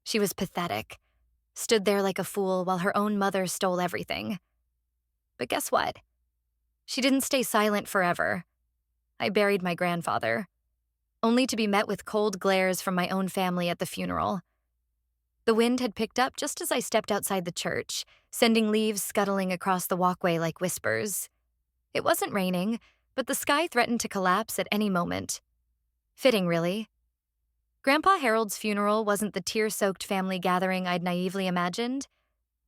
She was pathetic, stood there like a fool while her own mother stole everything. But guess what? She didn't stay silent forever. I buried my grandfather, only to be met with cold glares from my own family at the funeral. The wind had picked up just as I stepped outside the church, sending leaves scuttling across the walkway like whispers. It wasn't raining, but the sky threatened to collapse at any moment. Fitting, really. Grandpa Harold's funeral wasn't the tear-soaked family gathering I'd naively imagined.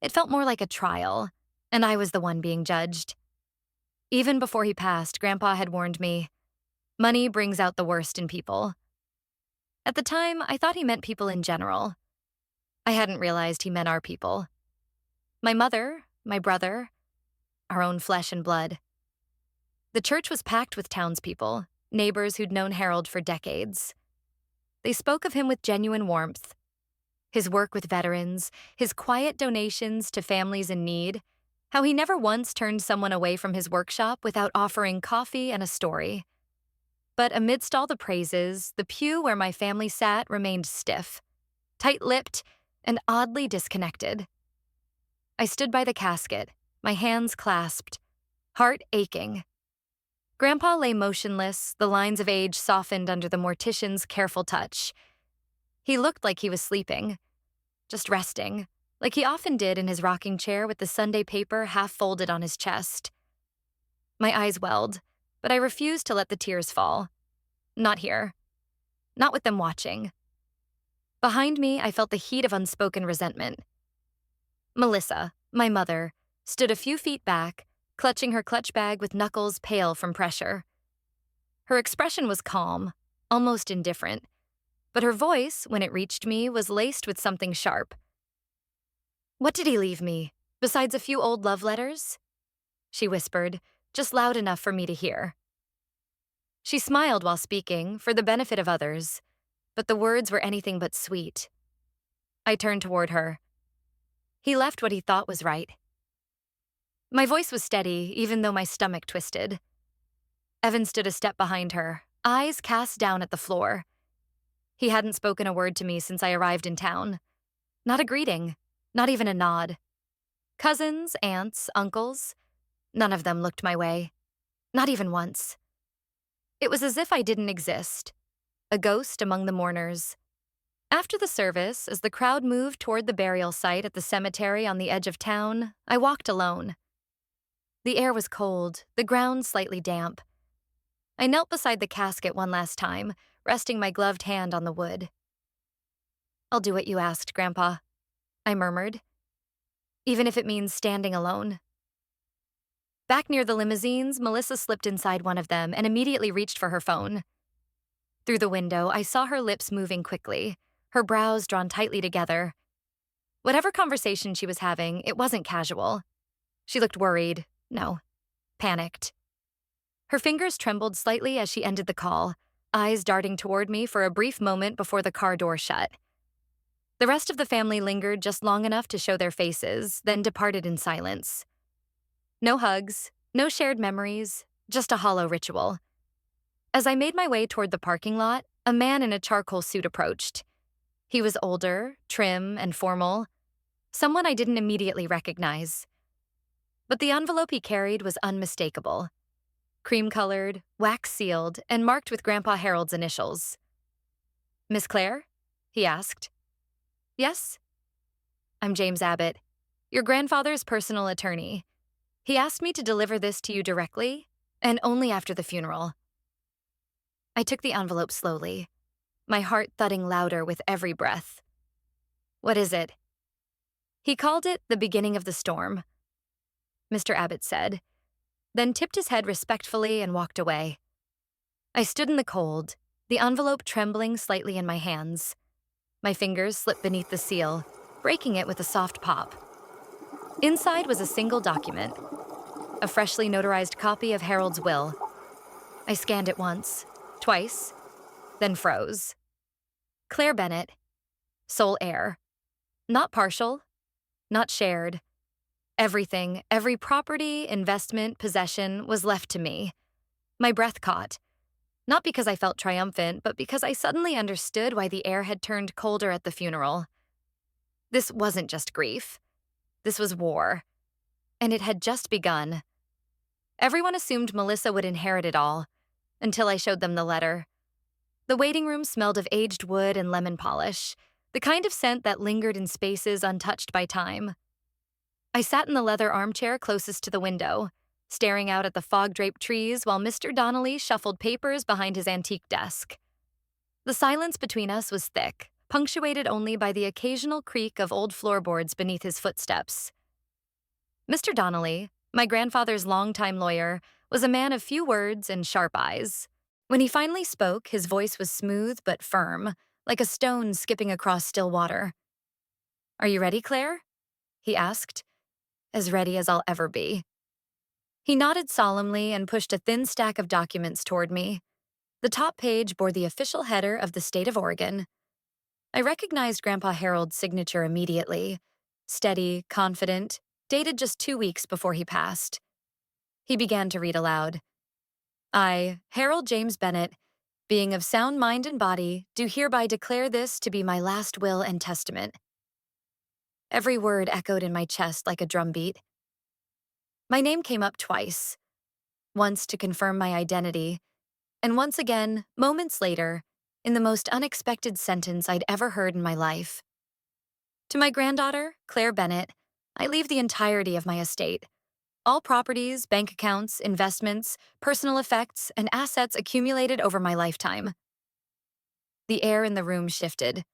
It felt more like a trial, and I was the one being judged. Even before he passed, Grandpa had warned me, money brings out the worst in people. At the time, I thought he meant people in general. I hadn't realized he meant our people. My mother, my brother, our own flesh and blood. The church was packed with townspeople, neighbors who'd known Harold for decades. They spoke of him with genuine warmth. His work with veterans, his quiet donations to families in need, how he never once turned someone away from his workshop without offering coffee and a story. But amidst all the praises, the pew where my family sat remained stiff, tight-lipped, and oddly disconnected. I stood by the casket, my hands clasped, heart aching. Grandpa lay motionless, the lines of age softened under the mortician's careful touch. He looked like he was sleeping, just resting, like he often did in his rocking chair with the Sunday paper half folded on his chest. My eyes welled, but I refused to let the tears fall. Not here. Not with them watching. Behind me, I felt the heat of unspoken resentment. Melissa, my mother, stood a few feet back, clutching her clutch bag with knuckles pale from pressure. Her expression was calm, almost indifferent, but her voice, when it reached me, was laced with something sharp. "What did he leave me, besides a few old love letters?" she whispered, just loud enough for me to hear. She smiled while speaking, for the benefit of others, but the words were anything but sweet. I turned toward her. He left what he thought was right. My voice was steady, even though my stomach twisted. Evan stood a step behind her, eyes cast down at the floor. He hadn't spoken a word to me since I arrived in town. Not a greeting, not even a nod. Cousins, aunts, uncles, none of them looked my way. Not even once. It was as if I didn't exist, a ghost among the mourners. After the service, as the crowd moved toward the burial site at the cemetery on the edge of town, I walked alone. The air was cold, the ground slightly damp. I knelt beside the casket one last time, resting my gloved hand on the wood. "I'll do what you asked, Grandpa," I murmured, "even if it means standing alone." Back near the limousines, Melissa slipped inside one of them and immediately reached for her phone. Through the window, I saw her lips moving quickly, her brows drawn tightly together. Whatever conversation she was having, it wasn't casual. She looked worried. No, panicked. Her fingers trembled slightly as she ended the call, eyes darting toward me for a brief moment before the car door shut. The rest of the family lingered just long enough to show their faces, then departed in silence. No hugs, no shared memories, just a hollow ritual. As I made my way toward the parking lot, a man in a charcoal suit approached. He was older, trim, and formal, someone I didn't immediately recognize. But the envelope he carried was unmistakable. Cream-colored, wax-sealed, and marked with Grandpa Harold's initials. "Miss Claire?" he asked. "Yes?" "I'm James Abbott, your grandfather's personal attorney. He asked me to deliver this to you directly, and only after the funeral." I took the envelope slowly, my heart thudding louder with every breath. "What is it?" He called it the beginning of the storm, Mr. Abbott said, then tipped his head respectfully and walked away. I stood in the cold, the envelope trembling slightly in my hands. My fingers slipped beneath the seal, breaking it with a soft pop. Inside was a single document, a freshly notarized copy of Harold's will. I scanned it once, twice, then froze. Claire Bennett, sole heir. Not partial, not shared. Everything, every property, investment, possession was left to me. My breath caught. Not because I felt triumphant, but because I suddenly understood why the air had turned colder at the funeral. This wasn't just grief. This was war. And it had just begun. Everyone assumed Melissa would inherit it all, until I showed them the letter. The waiting room smelled of aged wood and lemon polish, the kind of scent that lingered in spaces untouched by time. I sat in the leather armchair closest to the window, staring out at the fog-draped trees while Mr. Donnelly shuffled papers behind his antique desk. The silence between us was thick, punctuated only by the occasional creak of old floorboards beneath his footsteps. Mr. Donnelly, my grandfather's longtime lawyer, was a man of few words and sharp eyes. When he finally spoke, his voice was smooth but firm, like a stone skipping across still water. "Are you ready, Claire?" he asked. "As ready as I'll ever be." He nodded solemnly and pushed a thin stack of documents toward me. The top page bore the official header of the state of Oregon. I recognized Grandpa Harold's signature immediately. Steady, confident, dated just 2 weeks before he passed. He began to read aloud. "I, Harold James Bennett, being of sound mind and body, do hereby declare this to be my last will and testament." Every word echoed in my chest like a drumbeat. My name came up twice, once to confirm my identity, and once again, moments later, in the most unexpected sentence I'd ever heard in my life. "To my granddaughter, Claire Bennett, I leave the entirety of my estate. All properties, bank accounts, investments, personal effects, and assets accumulated over my lifetime." The air in the room shifted.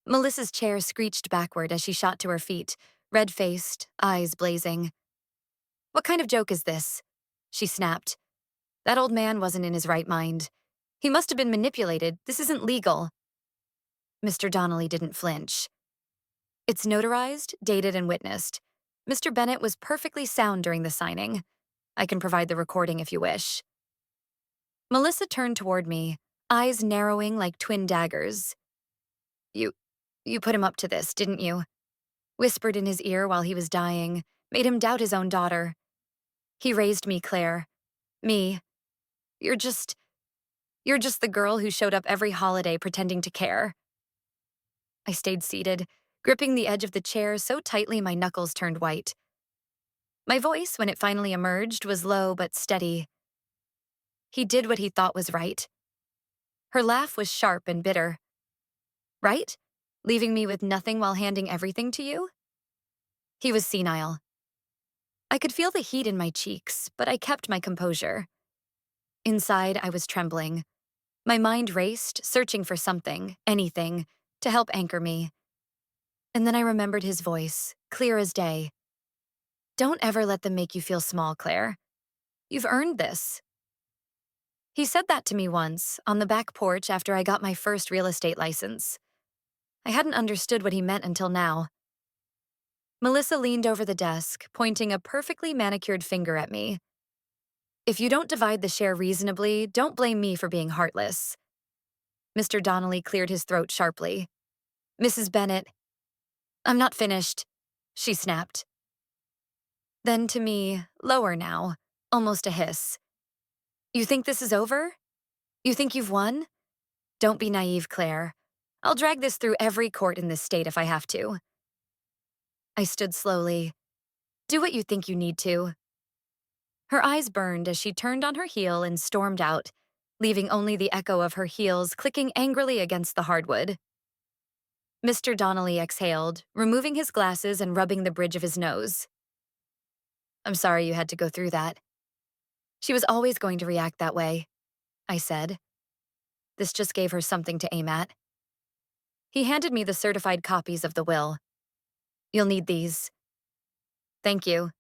Melissa's chair screeched backward as she shot to her feet, red-faced, eyes blazing. "What kind of joke is this?" she snapped. "That old man wasn't in his right mind. He must have been manipulated. This isn't legal." Mr. Donnelly didn't flinch. "It's notarized, dated, and witnessed. Mr. Bennett was perfectly sound during the signing. I can provide the recording if you wish." Melissa turned toward me, eyes narrowing like twin daggers. You put him up to this, didn't you?" Whispered in his ear while he was dying, made him doubt his own daughter. "He raised me, Claire. Me. You're just the girl who showed up every holiday pretending to care." I stayed seated, gripping the edge of the chair so tightly my knuckles turned white. My voice, when it finally emerged, was low but steady. "He did what he thought was right." Her laugh was sharp and bitter. "Right? Leaving me with nothing while handing everything to you?" He was senile. I could feel the heat in my cheeks, but I kept my composure. Inside, I was trembling. My mind raced, searching for something, anything, to help anchor me. And then I remembered his voice, clear as day. "Don't ever let them make you feel small, Claire. You've earned this." He said that to me once, on the back porch after I got my first real estate license. I hadn't understood what he meant until now. Melissa leaned over the desk, pointing a perfectly manicured finger at me. "If you don't divide the share reasonably, don't blame me for being heartless." Mr. Donnelly cleared his throat sharply. "Mrs. Bennett." "I'm not finished," she snapped. Then to me, lower now, almost a hiss. "You think this is over? You think you've won? Don't be naive, Claire. I'll drag this through every court in this state if I have to." I stood slowly. "Do what you think you need to." Her eyes burned as she turned on her heel and stormed out, leaving only the echo of her heels clicking angrily against the hardwood. Mr. Donnelly exhaled, removing his glasses and rubbing the bridge of his nose. "I'm sorry you had to go through that. She was always going to react that way," I said. This just gave her something to aim at. He handed me the certified copies of the will. "You'll need these." "Thank you."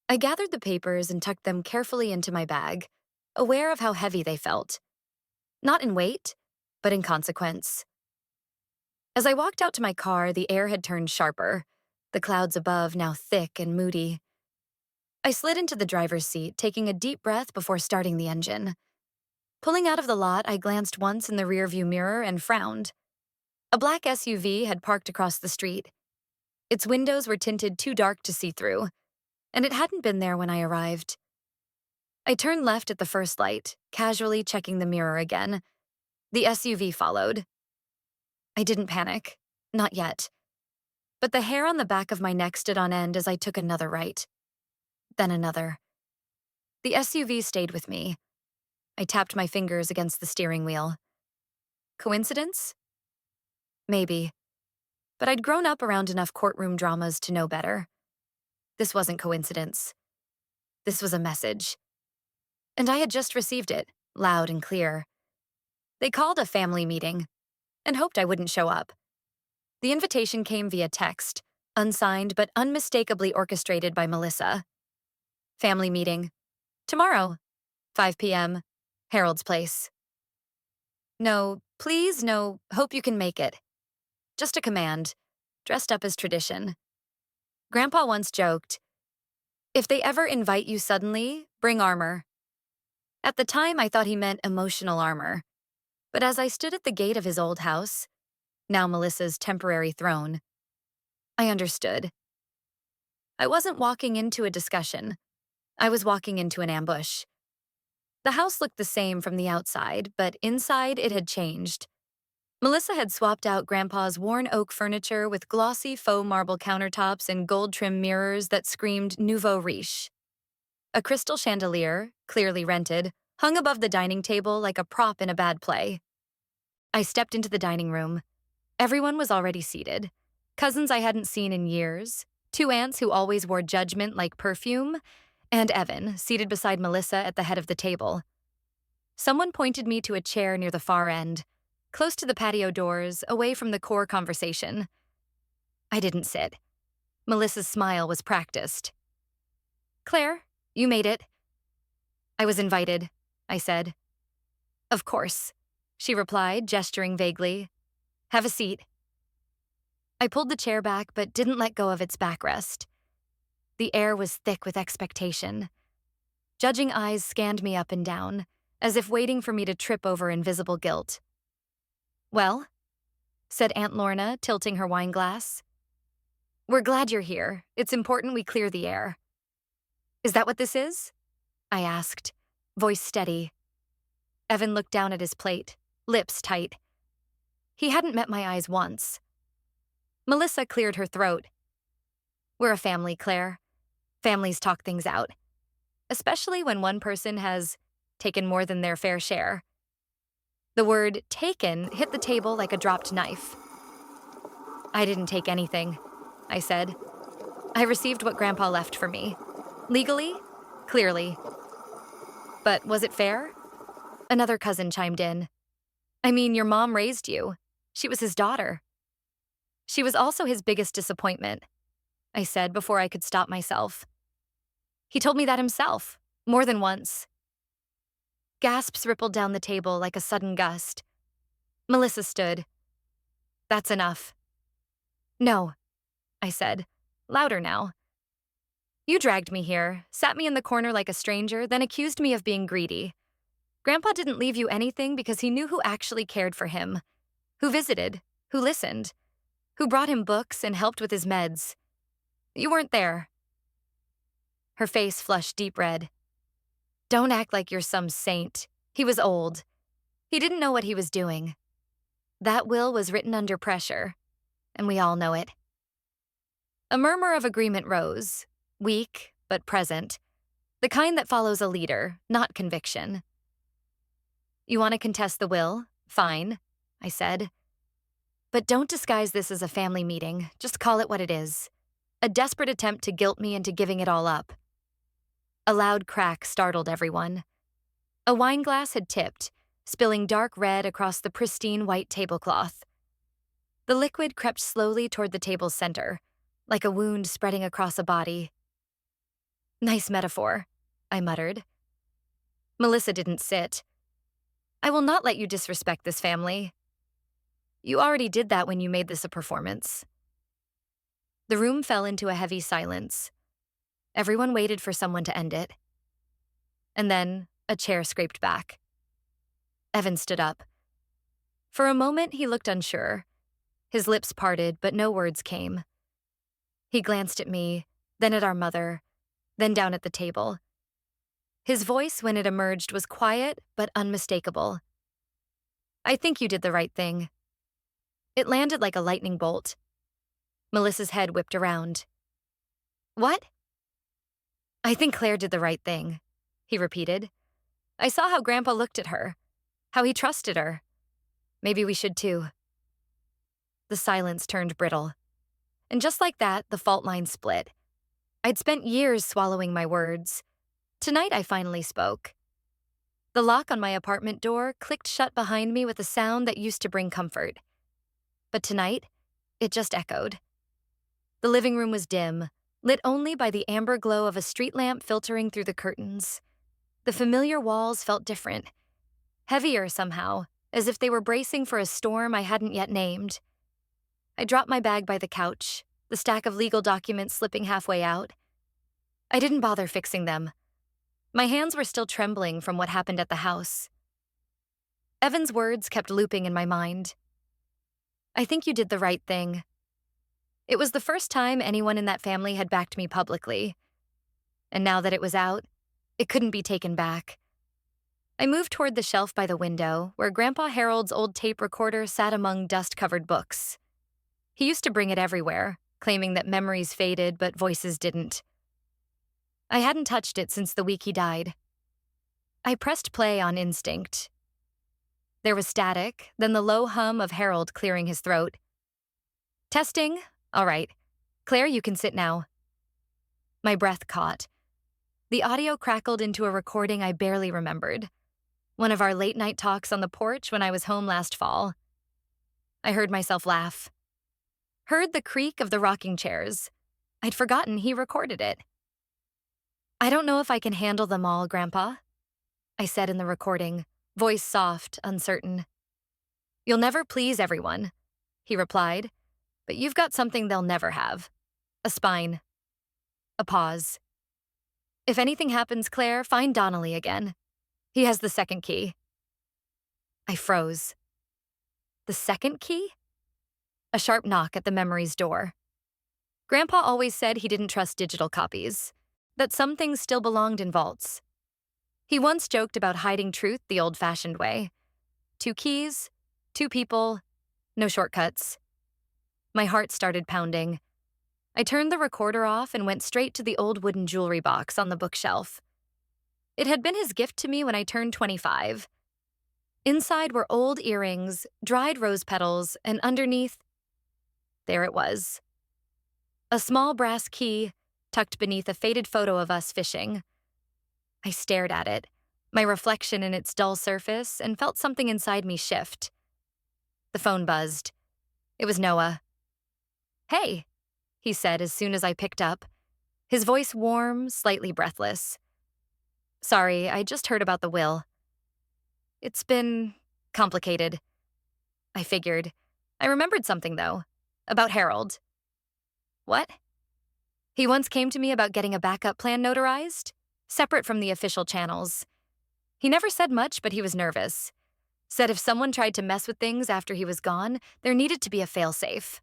I gathered the papers and tucked them carefully into my bag, aware of how heavy they felt. Not in weight, but in consequence. As I walked out to my car, the air had turned sharper, the clouds above now thick and moody. I slid into the driver's seat, taking a deep breath before starting the engine. Pulling out of the lot, I glanced once in the rearview mirror and frowned. A black SUV had parked across the street. Its windows were tinted too dark to see through, and it hadn't been there when I arrived. I turned left at the first light, casually checking the mirror again. The SUV followed. I didn't panic. Not yet. but the hair on the back of my neck stood on end as I took another right, then another. The SUV stayed with me. I tapped my fingers against the steering wheel. Coincidence? Maybe. But I'd grown up around enough courtroom dramas to know better. This wasn't coincidence. This was a message. And I had just received it, loud and clear. They called a family meeting and hoped I wouldn't show up. The invitation came via text, unsigned but unmistakably orchestrated by Melissa. Family meeting. Tomorrow, 5 p.m., Harold's Place. No, please, no, hope you can make it. Just a command, dressed up as tradition. Grandpa once joked, "If they ever invite you suddenly, bring armor." At the time, I thought he meant emotional armor. But as I stood at the gate of his old house, now Melissa's temporary throne, I understood. I wasn't walking into a discussion. I was walking into an ambush. The house looked the same from the outside, but inside it had changed. Melissa had swapped out Grandpa's worn oak furniture with glossy faux marble countertops and gold-trimmed mirrors that screamed nouveau riche. A crystal chandelier, clearly rented, hung above the dining table like a prop in a bad play. I stepped into the dining room. Everyone was already seated. Cousins I hadn't seen in years, 2 aunts who always wore judgment like perfume, and Evan, seated beside Melissa at the head of the table. Someone pointed me to a chair near the far end, close to the patio doors, away from the core conversation. I didn't sit. Melissa's smile was practiced. "Claire, you made it." "I was invited," I said. "Of course," she replied, gesturing vaguely. "Have a seat." I pulled the chair back but didn't let go of its backrest. The air was thick with expectation. Judging eyes scanned me up and down, as if waiting for me to trip over invisible guilt. "Well," said Aunt Lorna, tilting her wine glass. "We're glad you're here. It's important we clear the air." "Is that what this is?" I asked, voice steady. Evan looked down at his plate, lips tight. He hadn't met my eyes once. Melissa cleared her throat. "We're a family, Claire. Families talk things out. Especially when one person has taken more than their fair share." The word taken hit the table like a dropped knife. "I didn't take anything," I said. "I received what Grandpa left for me. Legally, clearly." "But was it fair?" Another cousin chimed in. "I mean, your mom raised you. She was his daughter." "She was also his biggest disappointment," I said before I could stop myself. "He told me that himself, more than once." Gasps rippled down the table like a sudden gust. Melissa stood. "That's enough." "No," I said, louder now. "You dragged me here, sat me in the corner like a stranger, then accused me of being greedy. Grandpa didn't leave you anything because he knew who actually cared for him, who visited, who listened, who brought him books and helped with his meds. You weren't there." Her face flushed deep red. "Don't act like you're some saint. He was old. He didn't know what he was doing. That will was written under pressure, and we all know it." A murmur of agreement rose, weak but present, the kind that follows a leader, not conviction. "You want to contest the will? Fine," I said. "But don't disguise this as a family meeting. Just call it what it is. A desperate attempt to guilt me into giving it all up." A loud crack startled everyone. A wine glass had tipped, spilling dark red across the pristine white tablecloth. The liquid crept slowly toward the table's center, like a wound spreading across a body. "Nice metaphor," I muttered. Melissa didn't sit. "I will not let you disrespect this family. You already did that when you made this a performance." The room fell into a heavy silence. Everyone waited for someone to end it. And then a chair scraped back. Evan stood up. For a moment, he looked unsure. His lips parted, but no words came. He glanced at me, then at our mother, then down at the table. His voice, when it emerged, was quiet but unmistakable. "I think you did the right thing." It landed like a lightning bolt. Melissa's head whipped around. What? I think Claire did the right thing, he repeated. I saw how Grandpa looked at her, how he trusted her. Maybe we should too. The silence turned brittle. And just like that, the fault line split. I'd spent years swallowing my words. Tonight I finally spoke. The lock on my apartment door clicked shut behind me with a sound that used to bring comfort. But tonight, it just echoed. The living room was dim, lit only by the amber glow of a street lamp filtering through the curtains. The familiar walls felt different, heavier somehow, as if they were bracing for a storm I hadn't yet named. I dropped my bag by the couch, the stack of legal documents slipping halfway out. I didn't bother fixing them. My hands were still trembling from what happened at the house. Evan's words kept looping in my mind. I think you did the right thing. It was the first time anyone in that family had backed me publicly. And now that it was out, it couldn't be taken back. I moved toward the shelf by the window, where Grandpa Harold's old tape recorder sat among dust-covered books. He used to bring it everywhere, claiming that memories faded but voices didn't. I hadn't touched it since the week he died. I pressed play on instinct. There was static, then the low hum of Harold clearing his throat. Testing. All right. Claire, you can sit now. My breath caught. The audio crackled into a recording I barely remembered. One of our late-night talks on the porch when I was home last fall. I heard myself laugh. Heard the creak of the rocking chairs. I'd forgotten he recorded it. I don't know if I can handle them all, Grandpa, I said in the recording, voice soft, uncertain. You'll never please everyone, he replied, but you've got something they'll never have. A spine. A pause. If anything happens, Claire, find Donnelly again. He has the second key. I froze. The second key? A sharp knock at the memory's door. Grandpa always said he didn't trust digital copies, that some things still belonged in vaults. He once joked about hiding truth the old-fashioned way. 2 keys, 2 people, no shortcuts. My heart started pounding. I turned the recorder off and went straight to the old wooden jewelry box on the bookshelf. It had been his gift to me when I turned 25. Inside were old earrings, dried rose petals, and underneath, there it was. A small brass key tucked beneath a faded photo of us fishing. I stared at it, my reflection in its dull surface, and felt something inside me shift. The phone buzzed. It was Noah. Hey, he said as soon as I picked up, his voice warm, slightly breathless. Sorry, I just heard about the will. It's been complicated. I figured. I remembered something, though, about Harold. What? He once came to me about getting a backup plan notarized, separate from the official channels. He never said much, but he was nervous. Said if someone tried to mess with things after he was gone, there needed to be a failsafe.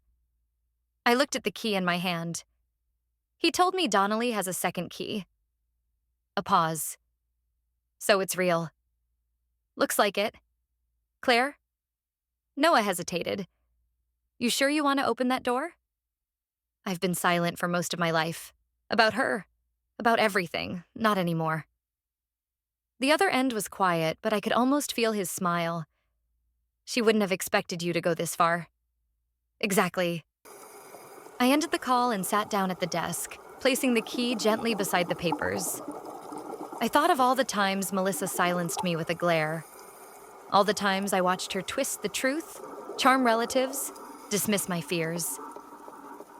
I looked at the key in my hand. He told me Donnelly has a second key. A pause. So it's real. Looks like it. Claire? Noah hesitated. You sure you want to open that door? I've been silent for most of my life. About her. About everything. Not anymore. The other end was quiet, but I could almost feel his smile. She wouldn't have expected you to go this far. Exactly. I ended the call and sat down at the desk, placing the key gently beside the papers. I thought of all the times Melissa silenced me with a glare. All the times I watched her twist the truth, charm relatives, dismiss my fears.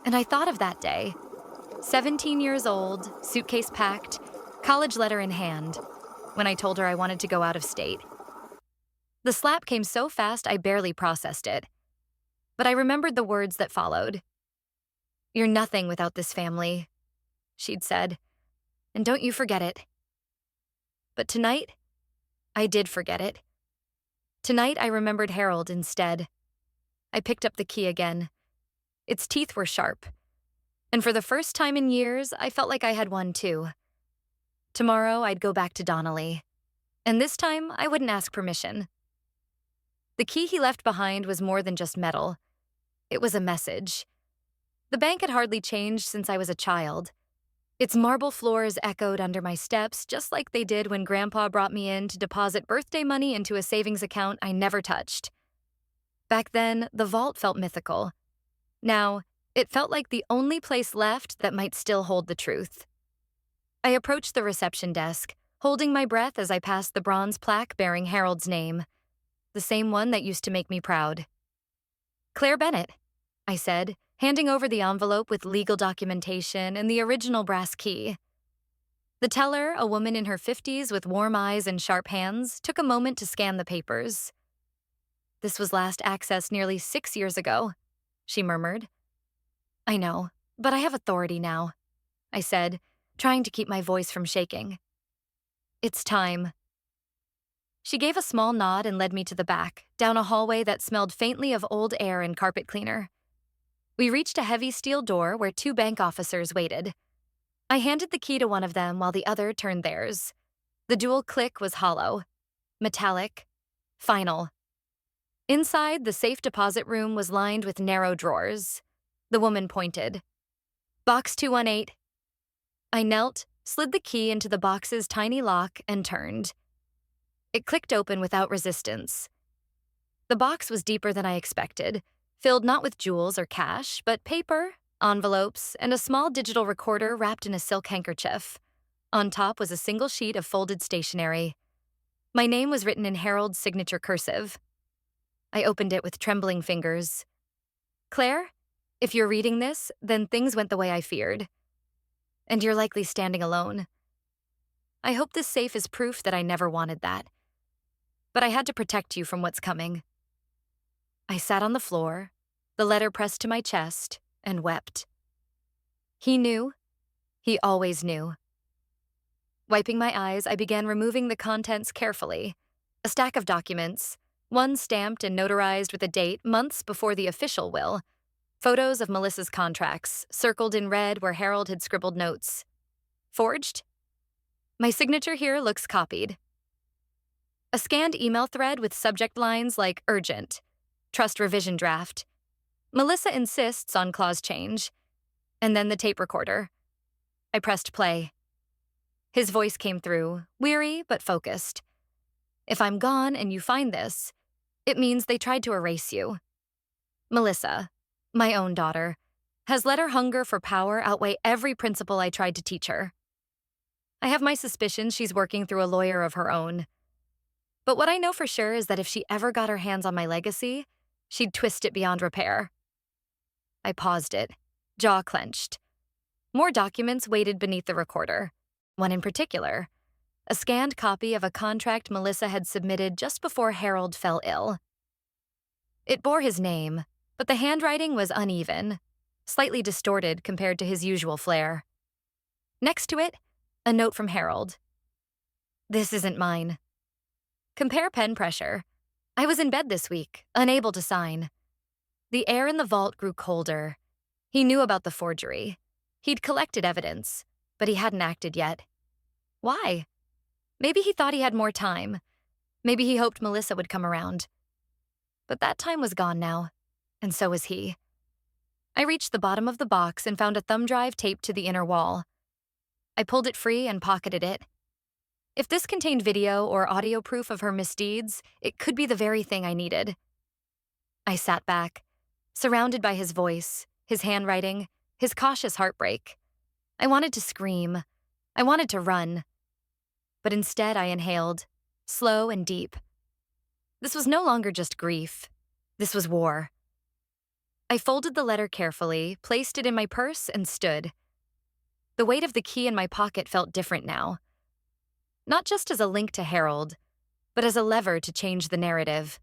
And I thought of that day, 17 years old, suitcase packed, college letter in hand, when I told her I wanted to go out of state. The slap came so fast I barely processed it. But I remembered the words that followed. You're nothing without this family, she'd said, and don't you forget it. But tonight, I did forget it. Tonight I remembered Harold instead. I picked up the key again. Its teeth were sharp. And for the first time in years, I felt like I had won too. Tomorrow I'd go back to Donnelly. And this time I wouldn't ask permission. The key he left behind was more than just metal. It was a message. The bank had hardly changed since I was a child. Its marble floors echoed under my steps just like they did when Grandpa brought me in to deposit birthday money into a savings account I never touched. Back then, the vault felt mythical. Now, it felt like the only place left that might still hold the truth. I approached the reception desk, holding my breath as I passed the bronze plaque bearing Harold's name, the same one that used to make me proud. "Claire Bennett," I said, handing over the envelope with legal documentation and the original brass key. The teller, a woman in her 50s with warm eyes and sharp hands, took a moment to scan the papers. "This was last accessed nearly 6 years ago," she murmured. "I know, but I have authority now," I said, trying to keep my voice from shaking. "It's time." She gave a small nod and led me to the back, down a hallway that smelled faintly of old air and carpet cleaner. We reached a heavy steel door where 2 bank officers waited. I handed the key to one of them while the other turned theirs. The dual click was hollow, metallic, final. Inside, the safe deposit room was lined with narrow drawers. The woman pointed. "Box 218. I knelt, slid the key into the box's tiny lock, and turned. It clicked open without resistance. The box was deeper than I expected, filled not with jewels or cash, but paper, envelopes, and a small digital recorder wrapped in a silk handkerchief. On top was a single sheet of folded stationery. My name was written in Harold's signature cursive. I opened it with trembling fingers. "Claire, if you're reading this, then things went the way I feared. And you're likely standing alone. I hope this safe is proof that I never wanted that. But I had to protect you from what's coming." I sat on the floor, the letter pressed to my chest, and wept. He knew. He always knew. Wiping my eyes, I began removing the contents carefully. A stack of documents, one stamped and notarized with a date months before the official will. Photos of Melissa's contracts, circled in red where Harold had scribbled notes. Forged? My signature here looks copied. A scanned email thread with subject lines like urgent, trust revision draft. Melissa insists on clause change. And then the tape recorder. I pressed play. His voice came through, weary but focused. "If I'm gone and you find this, it means they tried to erase you. Melissa, my own daughter, has let her hunger for power outweigh every principle I tried to teach her. I have my suspicions she's working through a lawyer of her own. But what I know for sure is that if she ever got her hands on my legacy, she'd twist it beyond repair." I paused it, jaw clenched. More documents waited beneath the recorder. One in particular, a scanned copy of a contract Melissa had submitted just before Harold fell ill. It bore his name, but the handwriting was uneven, slightly distorted compared to his usual flair. Next to it, a note from Harold. "This isn't mine. Compare pen pressure. I was in bed this week, unable to sign." The air in the vault grew colder. He knew about the forgery. He'd collected evidence, but he hadn't acted yet. Why? Maybe he thought he had more time. Maybe he hoped Melissa would come around. But that time was gone now, and so was he. I reached the bottom of the box and found a thumb drive taped to the inner wall. I pulled it free and pocketed it. If this contained video or audio proof of her misdeeds, it could be the very thing I needed. I sat back, surrounded by his voice, his handwriting, his cautious heartbreak. I wanted to scream. I wanted to run. But instead I inhaled, slow and deep. This was no longer just grief. This was war. I folded the letter carefully, placed it in my purse, and stood. The weight of the key in my pocket felt different now. Not just as a link to Harold, but as a lever to change the narrative.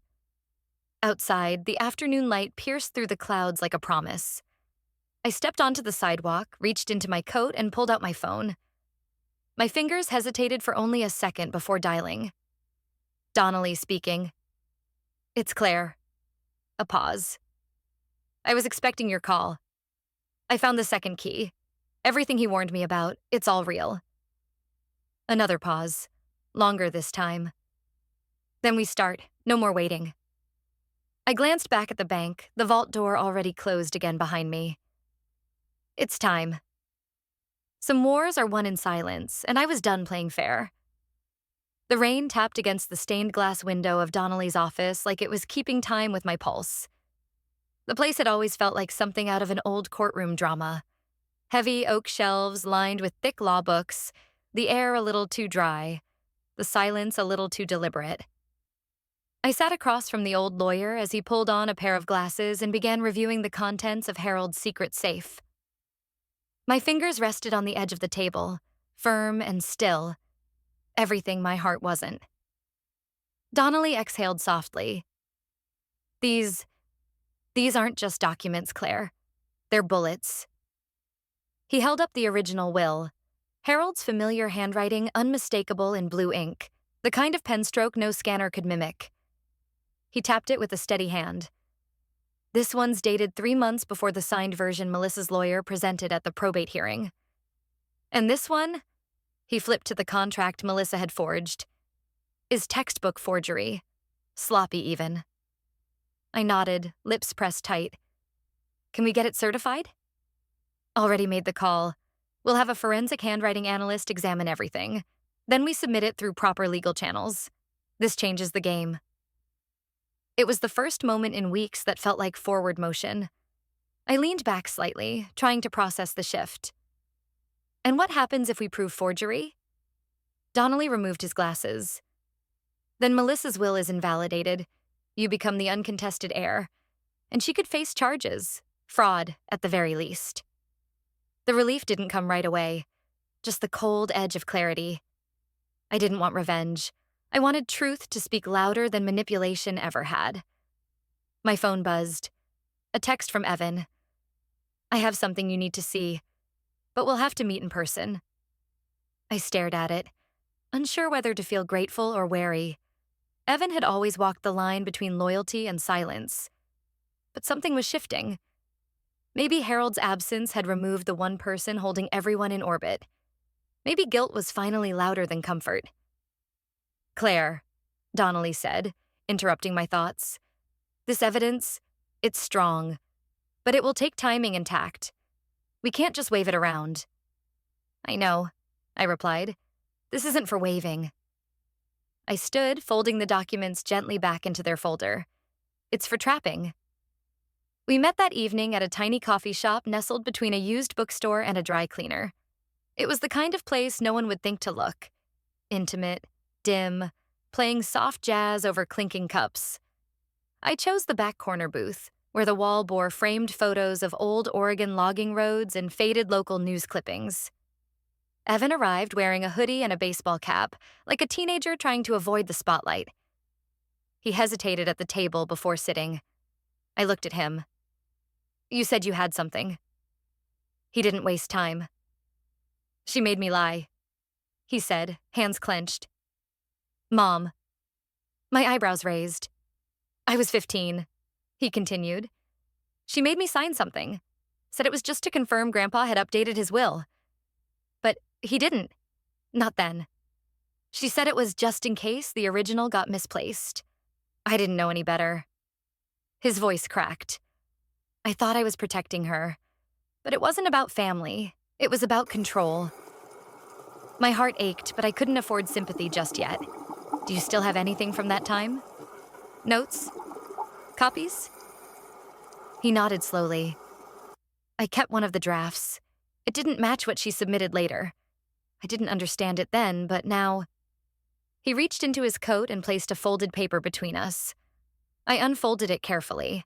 Outside, the afternoon light pierced through the clouds like a promise. I stepped onto the sidewalk, reached into my coat, and pulled out my phone. My fingers hesitated for only a second before dialing. Donnelly speaking. "It's Claire." A pause. "I was expecting your call. I found the second key. Everything he warned me about, it's all real." Another pause. Longer this time. "Then we start. No more waiting." I glanced back at the bank, the vault door already closed again behind me. It's time. Some wars are won in silence, and I was done playing fair. The rain tapped against the stained glass window of Donnelly's office like it was keeping time with my pulse. The place had always felt like something out of an old courtroom drama. Heavy oak shelves lined with thick law books, the air a little too dry, the silence a little too deliberate. I sat across from the old lawyer as he pulled on a pair of glasses and began reviewing the contents of Harold's secret safe. My fingers rested on the edge of the table, firm and still, everything my heart wasn't. Donnelly exhaled softly. These aren't just documents, Claire. They're bullets. He held up the original will, Harold's familiar handwriting unmistakable in blue ink, the kind of pen stroke no scanner could mimic. He tapped it with a steady hand. This one's dated 3 months before the signed version Melissa's lawyer presented at the probate hearing. And this one, he flipped to the contract Melissa had forged, is textbook forgery. Sloppy even. I nodded, lips pressed tight. Can we get it certified? Already made the call. We'll have a forensic handwriting analyst examine everything. Then we submit it through proper legal channels. This changes the game. It was the first moment in weeks that felt like forward motion. I leaned back slightly, trying to process the shift. And what happens if we prove forgery? Donnelly removed his glasses. Then Melissa's will is invalidated. You become the uncontested heir. And she could face charges, fraud at the very least. The relief didn't come right away, just the cold edge of clarity. I didn't want revenge. I wanted truth to speak louder than manipulation ever had. My phone buzzed. A text from Evan. I have something you need to see, but we'll have to meet in person. I stared at it, unsure whether to feel grateful or wary. Evan had always walked the line between loyalty and silence. But something was shifting. Maybe Harold's absence had removed the one person holding everyone in orbit. Maybe guilt was finally louder than comfort. Claire, Donnelly said, interrupting my thoughts. This evidence, it's strong, but it will take timing and tact. We can't just wave it around. I know, I replied. This isn't for waving. I stood, folding the documents gently back into their folder. It's for trapping. We met that evening at a tiny coffee shop nestled between a used bookstore and a dry cleaner. It was the kind of place no one would think to look. Intimate, dim, playing soft jazz over clinking cups. I chose the back corner booth, where the wall bore framed photos of old Oregon logging roads and faded local news clippings. Evan arrived wearing a hoodie and a baseball cap, like a teenager trying to avoid the spotlight. He hesitated at the table before sitting. I looked at him. You said you had something. He didn't waste time. She made me lie, he said, hands clenched. Mom. My eyebrows raised. I was 15, he continued. She made me sign something. Said it was just to confirm Grandpa had updated his will. But he didn't. Not then. She said it was just in case the original got misplaced. I didn't know any better. His voice cracked. I thought I was protecting her. But it wasn't about family. It was about control. My heart ached, but I couldn't afford sympathy just yet. Do you still have anything from that time? Notes? Copies? He nodded slowly. I kept one of the drafts. It didn't match what she submitted later. I didn't understand it then, but now... He reached into his coat and placed a folded paper between us. I unfolded it carefully.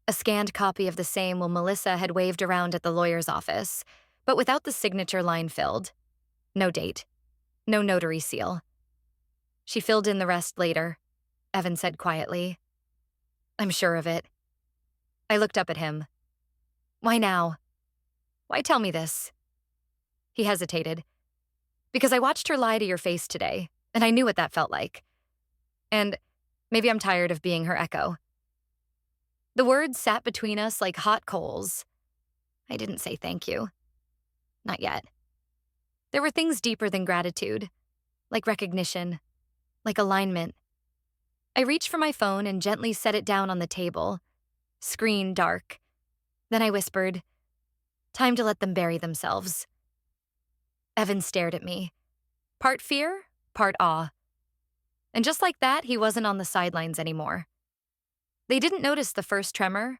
A scanned copy of the same will Melissa had waved around at the lawyer's office, but without the signature line filled. No date. No notary seal. She filled in the rest later, Evan said quietly. I'm sure of it. I looked up at him. Why now? Why tell me this? He hesitated. Because I watched her lie to your face today, and I knew what that felt like. And maybe I'm tired of being her echo. The words sat between us like hot coals. I didn't say thank you. Not yet. There were things deeper than gratitude, like recognition, like alignment. I reached for my phone and gently set it down on the table, screen dark. Then I whispered, Time to let them bury themselves. Evan stared at me, part fear, part awe. And just like that, he wasn't on the sidelines anymore. They didn't notice the first tremor,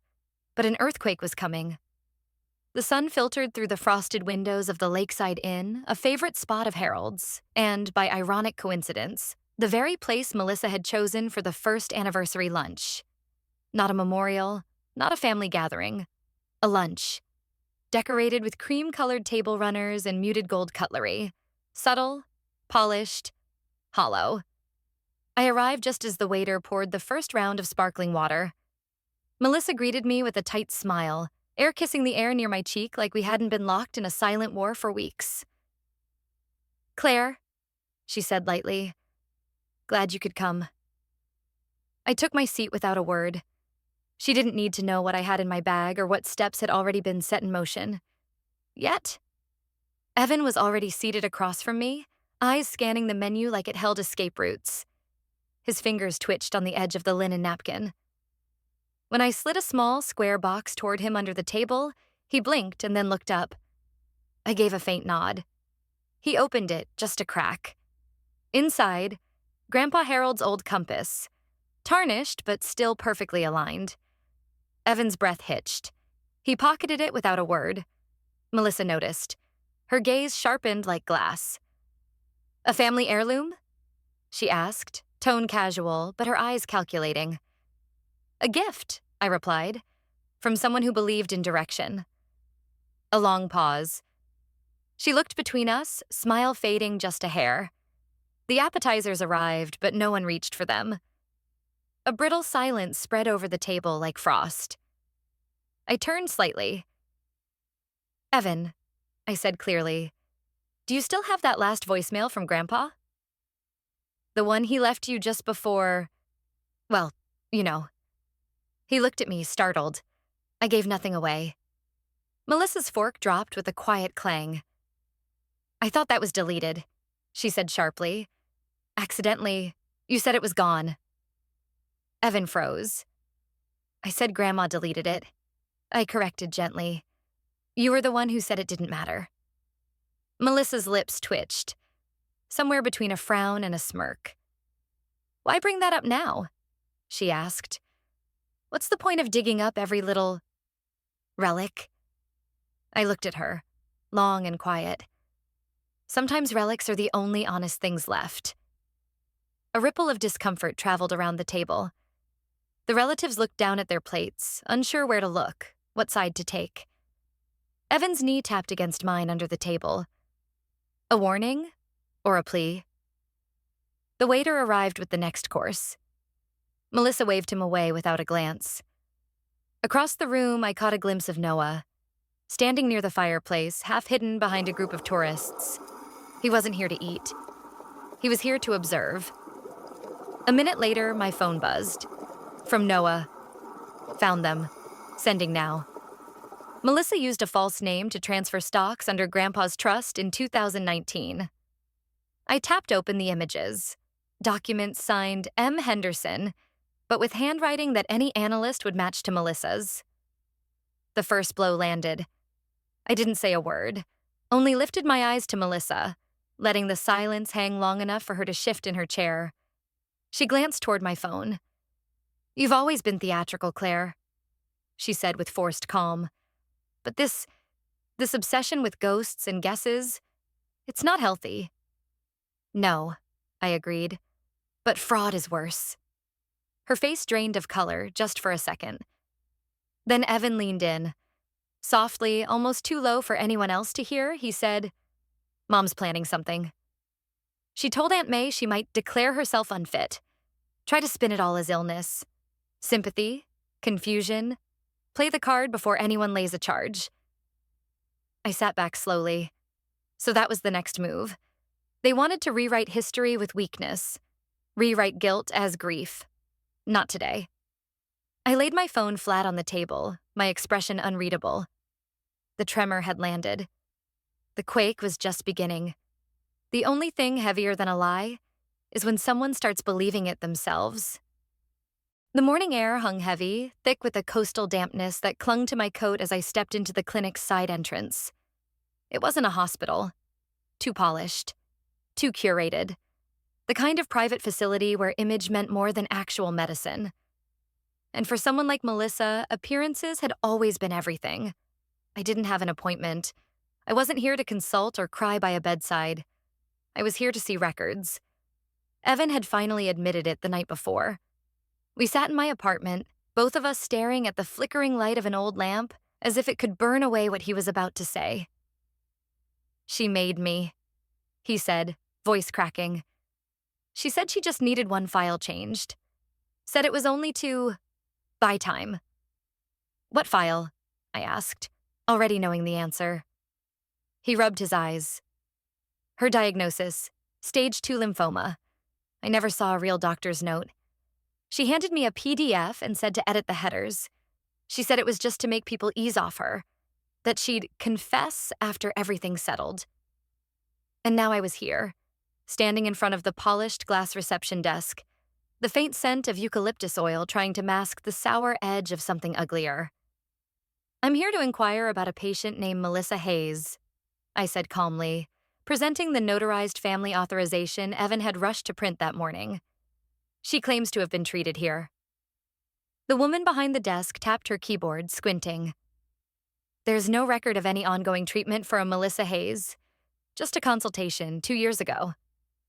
but an earthquake was coming. The sun filtered through the frosted windows of the Lakeside Inn, a favorite spot of Harold's, and, by ironic coincidence, the very place Melissa had chosen for the first anniversary lunch. Not a memorial, not a family gathering, a lunch. Decorated with cream-colored table runners and muted gold cutlery. Subtle, polished, hollow. I arrived just as the waiter poured the first round of sparkling water. Melissa greeted me with a tight smile, air kissing the air near my cheek like we hadn't been locked in a silent war for weeks. "Claire," she said lightly, "glad you could come." I took my seat without a word. She didn't need to know what I had in my bag or what steps had already been set in motion. Yet, Evan was already seated across from me, eyes scanning the menu like it held escape routes. His fingers twitched on the edge of the linen napkin. When I slid a small, square box toward him under the table, he blinked and then looked up. I gave a faint nod. He opened it, just a crack. Inside, Grandpa Harold's old compass. Tarnished, but still perfectly aligned. Evan's breath hitched. He pocketed it without a word. Melissa noticed. Her gaze sharpened like glass. "A family heirloom?" she asked, tone casual, but her eyes calculating. "A gift," I replied, from someone who believed in direction. A long pause. She looked between us, smile fading just a hair. The appetizers arrived, but no one reached for them. A brittle silence spread over the table like frost. I turned slightly. "Evan," I said clearly, "do you still have that last voicemail from Grandpa? The one he left you just before, well, you know." He looked at me, startled. I gave nothing away. Melissa's fork dropped with a quiet clang. "I thought that was deleted," she said sharply. "Accidentally, you said it was gone." Evan froze. "I said Grandma deleted it." I corrected gently. "You were the one who said it didn't matter." Melissa's lips twitched, somewhere between a frown and a smirk. "Why bring that up now?" she asked. "What's the point of digging up every little relic?" I looked at her, long and quiet. Sometimes relics are the only honest things left. A ripple of discomfort traveled around the table. The relatives looked down at their plates, unsure where to look, what side to take. Evan's knee tapped against mine under the table. A warning? Or a plea? The waiter arrived with the next course. Melissa waved him away without a glance. Across the room, I caught a glimpse of Noah, standing near the fireplace, half hidden behind a group of tourists. He wasn't here to eat. He was here to observe. A minute later, my phone buzzed. From Noah. "Found them. Sending now." Melissa used a false name to transfer stocks under Grandpa's trust in 2019. I tapped open the images. Documents signed M. Henderson, but with handwriting that any analyst would match to Melissa's. The first blow landed. I didn't say a word, only lifted my eyes to Melissa, letting the silence hang long enough for her to shift in her chair. She glanced toward my phone. "You've always been theatrical, Claire," she said with forced calm. "But this obsession with ghosts and guesses, it's not healthy." "No," I agreed, "but fraud is worse." Her face drained of color just for a second. Then Evan leaned in. Softly, almost too low for anyone else to hear, he said, "Mom's planning something. She told Aunt May she might declare herself unfit. Try to spin it all as illness. Sympathy, confusion, play the card before anyone lays a charge." I sat back slowly. So that was the next move. They wanted to rewrite history with weakness, rewrite guilt as grief. Not today. I laid my phone flat on the table, my expression unreadable. The tremor had landed. The quake was just beginning. The only thing heavier than a lie is when someone starts believing it themselves. The morning air hung heavy, thick with a coastal dampness that clung to my coat as I stepped into the clinic's side entrance. It wasn't a hospital. Too polished. Too curated. The kind of private facility where image meant more than actual medicine. And for someone like Melissa, appearances had always been everything. I didn't have an appointment. I wasn't here to consult or cry by a bedside. I was here to see records. Evan had finally admitted it the night before. We sat in my apartment, both of us staring at the flickering light of an old lamp as if it could burn away what he was about to say. "She made me," he said, voice cracking. "She said she just needed one file changed. Said it was only to buy time." "What file?" I asked, already knowing the answer. He rubbed his eyes. "Her diagnosis, stage 2 lymphoma. I never saw a real doctor's note. She handed me a PDF and said to edit the headers. She said it was just to make people ease off her, that she'd confess after everything settled." And now I was here, standing in front of the polished glass reception desk, the faint scent of eucalyptus oil trying to mask the sour edge of something uglier. "I'm here to inquire about a patient named Melissa Hayes," I said calmly, presenting the notarized family authorization Evan had rushed to print that morning. "She claims to have been treated here." The woman behind the desk tapped her keyboard, squinting. "There's no record of any ongoing treatment for a Melissa Hayes. Just a consultation 2 years ago.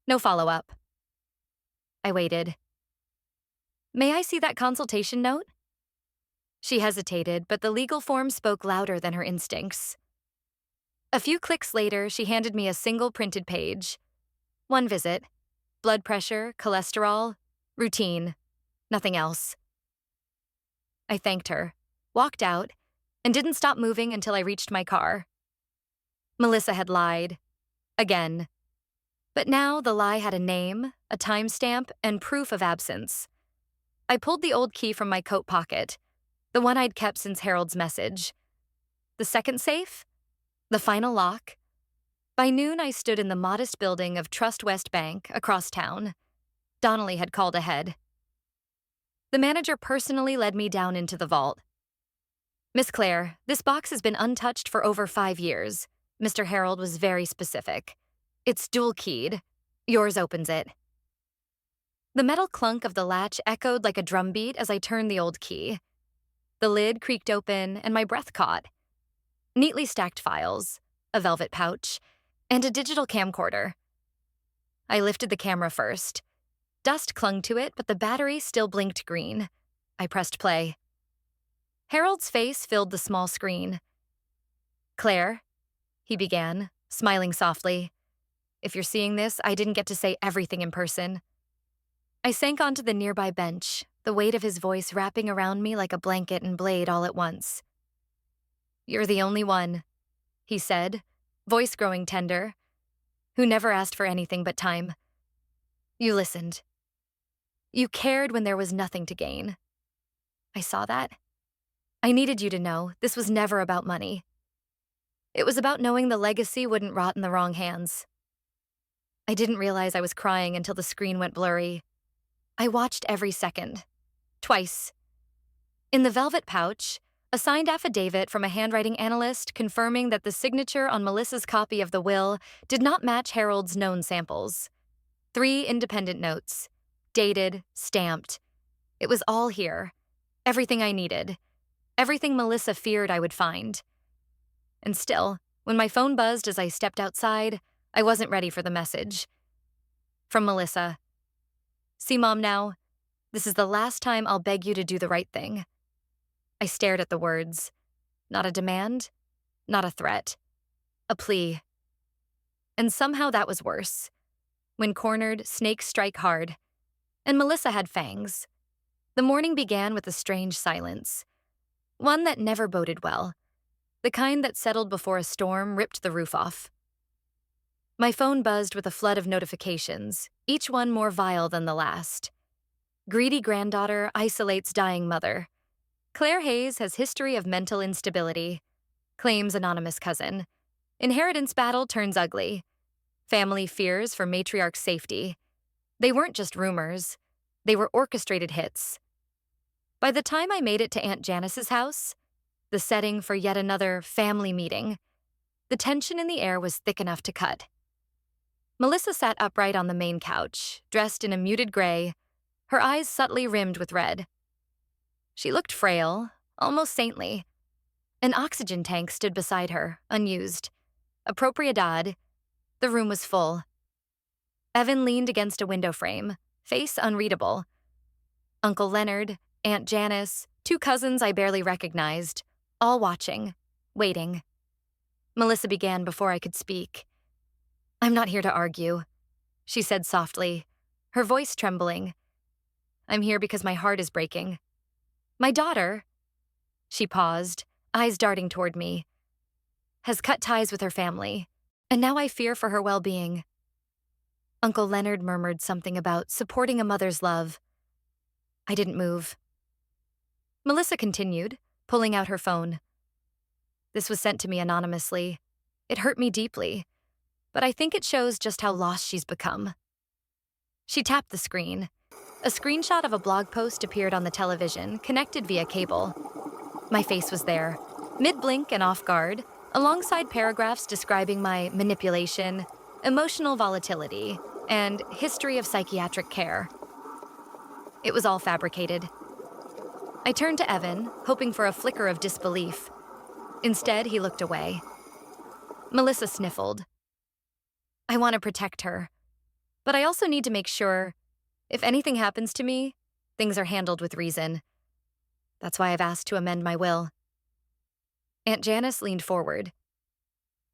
No follow-up." I waited. "May I see that consultation note?" She hesitated, but the legal form spoke louder than her instincts. A few clicks later, she handed me a single printed page. One visit. Blood pressure, cholesterol, routine. Nothing else. I thanked her, walked out, and didn't stop moving until I reached my car. Melissa had lied. Again. But now the lie had a name, a timestamp, and proof of absence. I pulled the old key from my coat pocket, the one I'd kept since Harold's message. The second safe? The final lock? By noon, I stood in the modest building of Trust West Bank across town. Donnelly had called ahead. The manager personally led me down into the vault. "Miss Claire, this box has been untouched for over 5 years. Mr. Harold was very specific. It's dual-keyed. Yours opens it." The metal clunk of the latch echoed like a drumbeat as I turned the old key. The lid creaked open, and my breath caught. Neatly stacked files, a velvet pouch, and a digital camcorder. I lifted the camera first. Dust clung to it, but the battery still blinked green. I pressed play. Harold's face filled the small screen. "Claire," he began, smiling softly. "If you're seeing this, I didn't get to say everything in person." I sank onto the nearby bench, the weight of his voice wrapping around me like a blanket and blade all at once. "You're the only one," he said, voice growing tender, "who never asked for anything but time. You listened. You cared when there was nothing to gain. I saw that. I needed you to know this was never about money. It was about knowing the legacy wouldn't rot in the wrong hands." I didn't realize I was crying until the screen went blurry. I watched every second. Twice. In the velvet pouch, a signed affidavit from a handwriting analyst confirming that the signature on Melissa's copy of the will did not match Harold's known samples. 3 independent notes. Dated, stamped. It was all here. Everything I needed. Everything Melissa feared I would find. And still, when my phone buzzed as I stepped outside, I wasn't ready for the message. From Melissa. "See, Mom, now. This is the last time I'll beg you to do the right thing." I stared at the words. Not a demand, not a threat. A plea. And somehow that was worse. When cornered, snakes strike hard. And Melissa had fangs. The morning began with a strange silence. One that never boded well. The kind that settled before a storm ripped the roof off. My phone buzzed with a flood of notifications, each one more vile than the last. Greedy granddaughter isolates dying mother. Claire Hayes has history of mental instability. Claims anonymous cousin. Inheritance battle turns ugly. Family fears for matriarch's safety. They weren't just rumors. They were orchestrated hits. By the time I made it to Aunt Janice's house, the setting for yet another family meeting, the tension in the air was thick enough to cut. Melissa sat upright on the main couch, dressed in a muted gray, her eyes subtly rimmed with red. She looked frail, almost saintly. An oxygen tank stood beside her, unused. A propriedad. The room was full. Evan leaned against a window frame, face unreadable. Uncle Leonard, Aunt Janice, two cousins I barely recognized, all watching, waiting. Melissa began before I could speak. "I'm not here to argue," she said softly, her voice trembling. "I'm here because my heart is breaking. My daughter," she paused, eyes darting toward me, "has cut ties with her family, and now I fear for her well-being." Uncle Leonard murmured something about supporting a mother's love. I didn't move. Melissa continued, pulling out her phone. "This was sent to me anonymously. It hurt me deeply, but I think it shows just how lost she's become." She tapped the screen. A screenshot of a blog post appeared on the television, connected via cable. My face was there, mid-blink and off guard, alongside paragraphs describing my manipulation, emotional volatility, and history of psychiatric care. It was all fabricated. I turned to Evan, hoping for a flicker of disbelief. Instead, he looked away. Melissa sniffled. "I want to protect her, but I also need to make sure, if anything happens to me, things are handled with reason. That's why I've asked to amend my will." Aunt Janice leaned forward.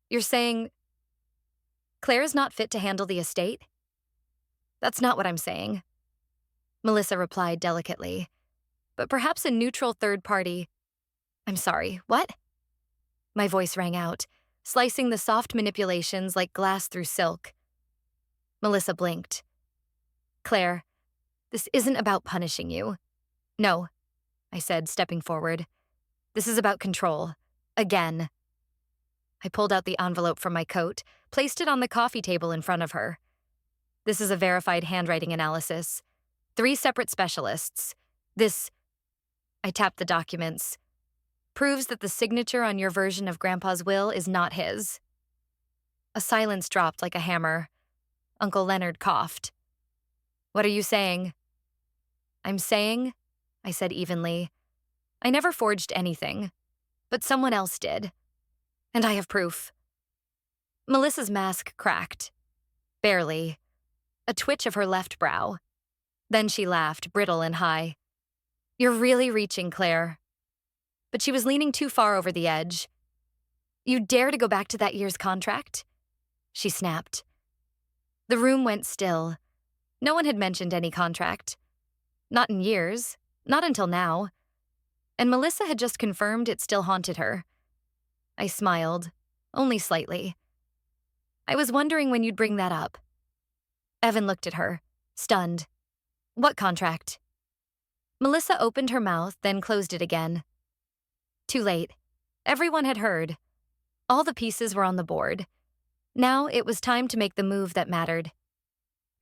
"You're saying Claire's not fit to handle the estate?" "That's not what I'm saying," Melissa replied delicately. "But perhaps a neutral third party—" "I'm sorry, what?" My voice rang out, slicing the soft manipulations like glass through silk. Melissa blinked. "Claire, this isn't about punishing you." "No," I said, stepping forward. "This is about control. Again." I pulled out the envelope from my coat, placed it on the coffee table in front of her. "This is a verified handwriting analysis. 3 separate specialists. This," I tapped the documents, "proves that the signature on your version of Grandpa's will is not his." A silence dropped like a hammer. Uncle Leonard coughed. "What are you saying?" "I'm saying," I said evenly, "I never forged anything, but someone else did. And I have proof." Melissa's mask cracked. Barely. A twitch of her left brow. Then she laughed, brittle and high. "You're really reaching, Claire." But she was leaning too far over the edge. "You dare to go back to that year's contract?" she snapped. The room went still. No one had mentioned any contract. Not in years. Not until now. And Melissa had just confirmed it still haunted her. I smiled, only slightly. "I was wondering when you'd bring that up." Evan looked at her, stunned. "What contract?" Melissa opened her mouth, then closed it again. Too late. Everyone had heard. All the pieces were on the board. Now it was time to make the move that mattered.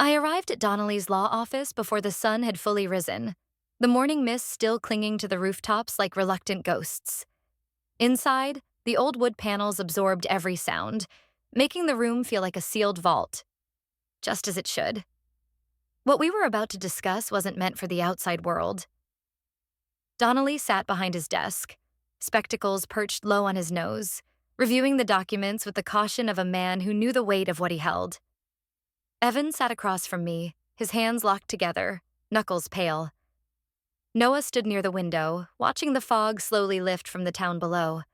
I arrived at Donnelly's law office before the sun had fully risen, the morning mist still clinging to the rooftops like reluctant ghosts. Inside, the old wood panels absorbed every sound, making the room feel like a sealed vault. Just as it should. What we were about to discuss wasn't meant for the outside world. Donnelly sat behind his desk, spectacles perched low on his nose, reviewing the documents with the caution of a man who knew the weight of what he held. Evan sat across from me, his hands locked together, knuckles pale. Noah stood near the window, watching the fog slowly lift from the town below.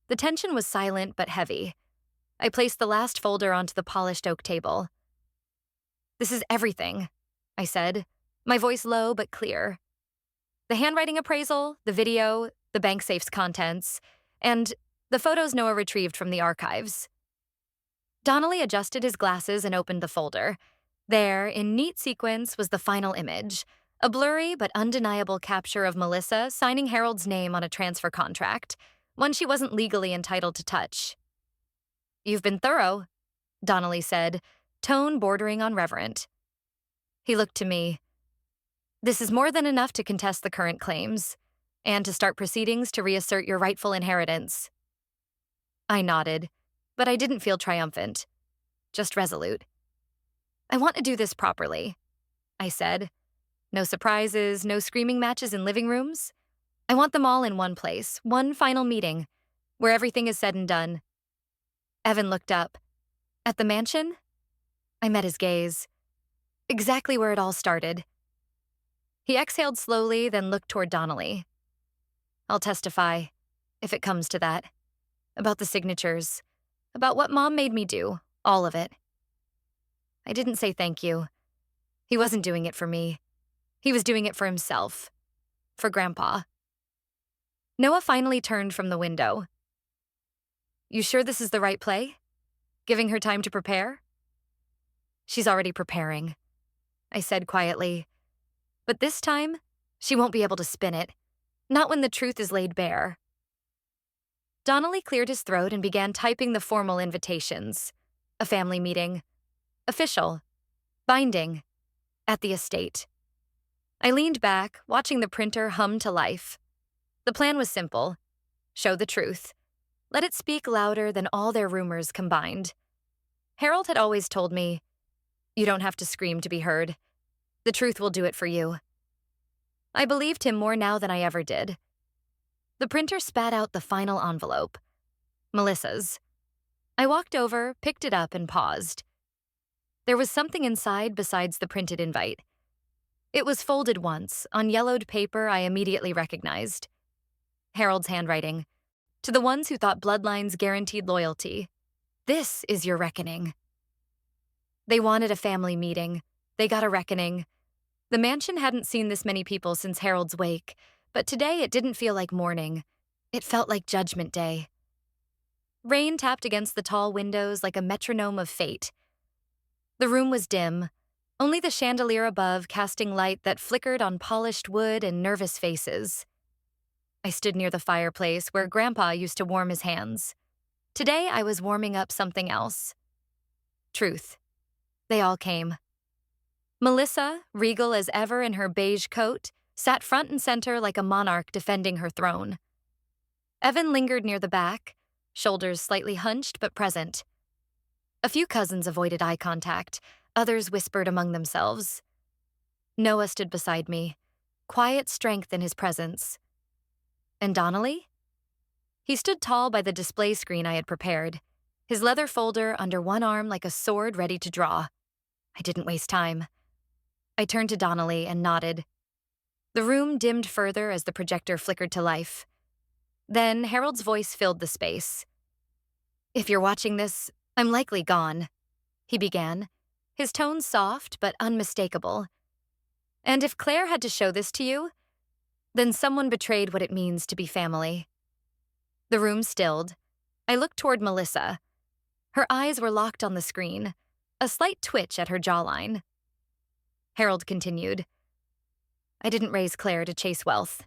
The tension was silent but heavy. I placed the last folder onto the polished oak table. "This is everything," I said, my voice low but clear. "The handwriting appraisal, the video, the bank safe's contents, and the photos Noah retrieved from the archives." Donnelly adjusted his glasses and opened the folder. There, in neat sequence, was the final image, a blurry but undeniable capture of Melissa signing Harold's name on a transfer contract, one she wasn't legally entitled to touch. "You've been thorough," Donnelly said, tone bordering on reverent. He looked to me. This is more than enough to contest the current claims and to start proceedings to reassert your rightful inheritance. I nodded, but I didn't feel triumphant, just resolute. I want to do this properly, I said. No surprises, no screaming matches in living rooms. I want them all in one place, one final meeting, where everything is said and done. Evan looked up. At the mansion? I met his gaze. Exactly where it all started. He exhaled slowly, then looked toward Donnelly. I'll testify, if it comes to that. About the signatures. About what Mom made me do. All of it. I didn't say thank you. He wasn't doing it for me. He was doing it for himself. For Grandpa. Noah finally turned from the window. You sure this is the right play? Giving her time to prepare? She's already preparing, I said quietly. But this time, she won't be able to spin it. Not when the truth is laid bare. Donnelly cleared his throat and began typing the formal invitations. A family meeting. Official. Binding. At the estate. I leaned back, watching the printer hum to life. The plan was simple. Show the truth. Let it speak louder than all their rumors combined. Harold had always told me, you don't have to scream to be heard. The truth will do it for you. I believed him more now than I ever did. The printer spat out the final envelope. Melissa's. I walked over, picked it up, and paused. There was something inside besides the printed invite. It was folded once, on yellowed paper I immediately recognized. Harold's handwriting. To the ones who thought bloodlines guaranteed loyalty. This is your reckoning. They wanted a family meeting. They got a reckoning. The mansion hadn't seen this many people since Harold's wake, but today it didn't feel like mourning. It felt like Judgment Day. Rain tapped against the tall windows like a metronome of fate. The room was dim, only the chandelier above casting light that flickered on polished wood and nervous faces. I stood near the fireplace where Grandpa used to warm his hands. Today I was warming up something else. Truth. They all came. Melissa, regal as ever in her beige coat, sat front and center like a monarch defending her throne. Evan lingered near the back, shoulders slightly hunched but present. A few cousins avoided eye contact, others whispered among themselves. Noah stood beside me, quiet strength in his presence. And Donnelly? He stood tall by the display screen I had prepared, his leather folder under one arm like a sword ready to draw. I didn't waste time. I turned to Donnelly and nodded. The room dimmed further as the projector flickered to life. Then Harold's voice filled the space. If you're watching this, I'm likely gone, he began, his tone soft but unmistakable. And if Claire had to show this to you, then someone betrayed what it means to be family. The room stilled. I looked toward Melissa. Her eyes were locked on the screen, a slight twitch at her jawline. Harold continued. I didn't raise Claire to chase wealth.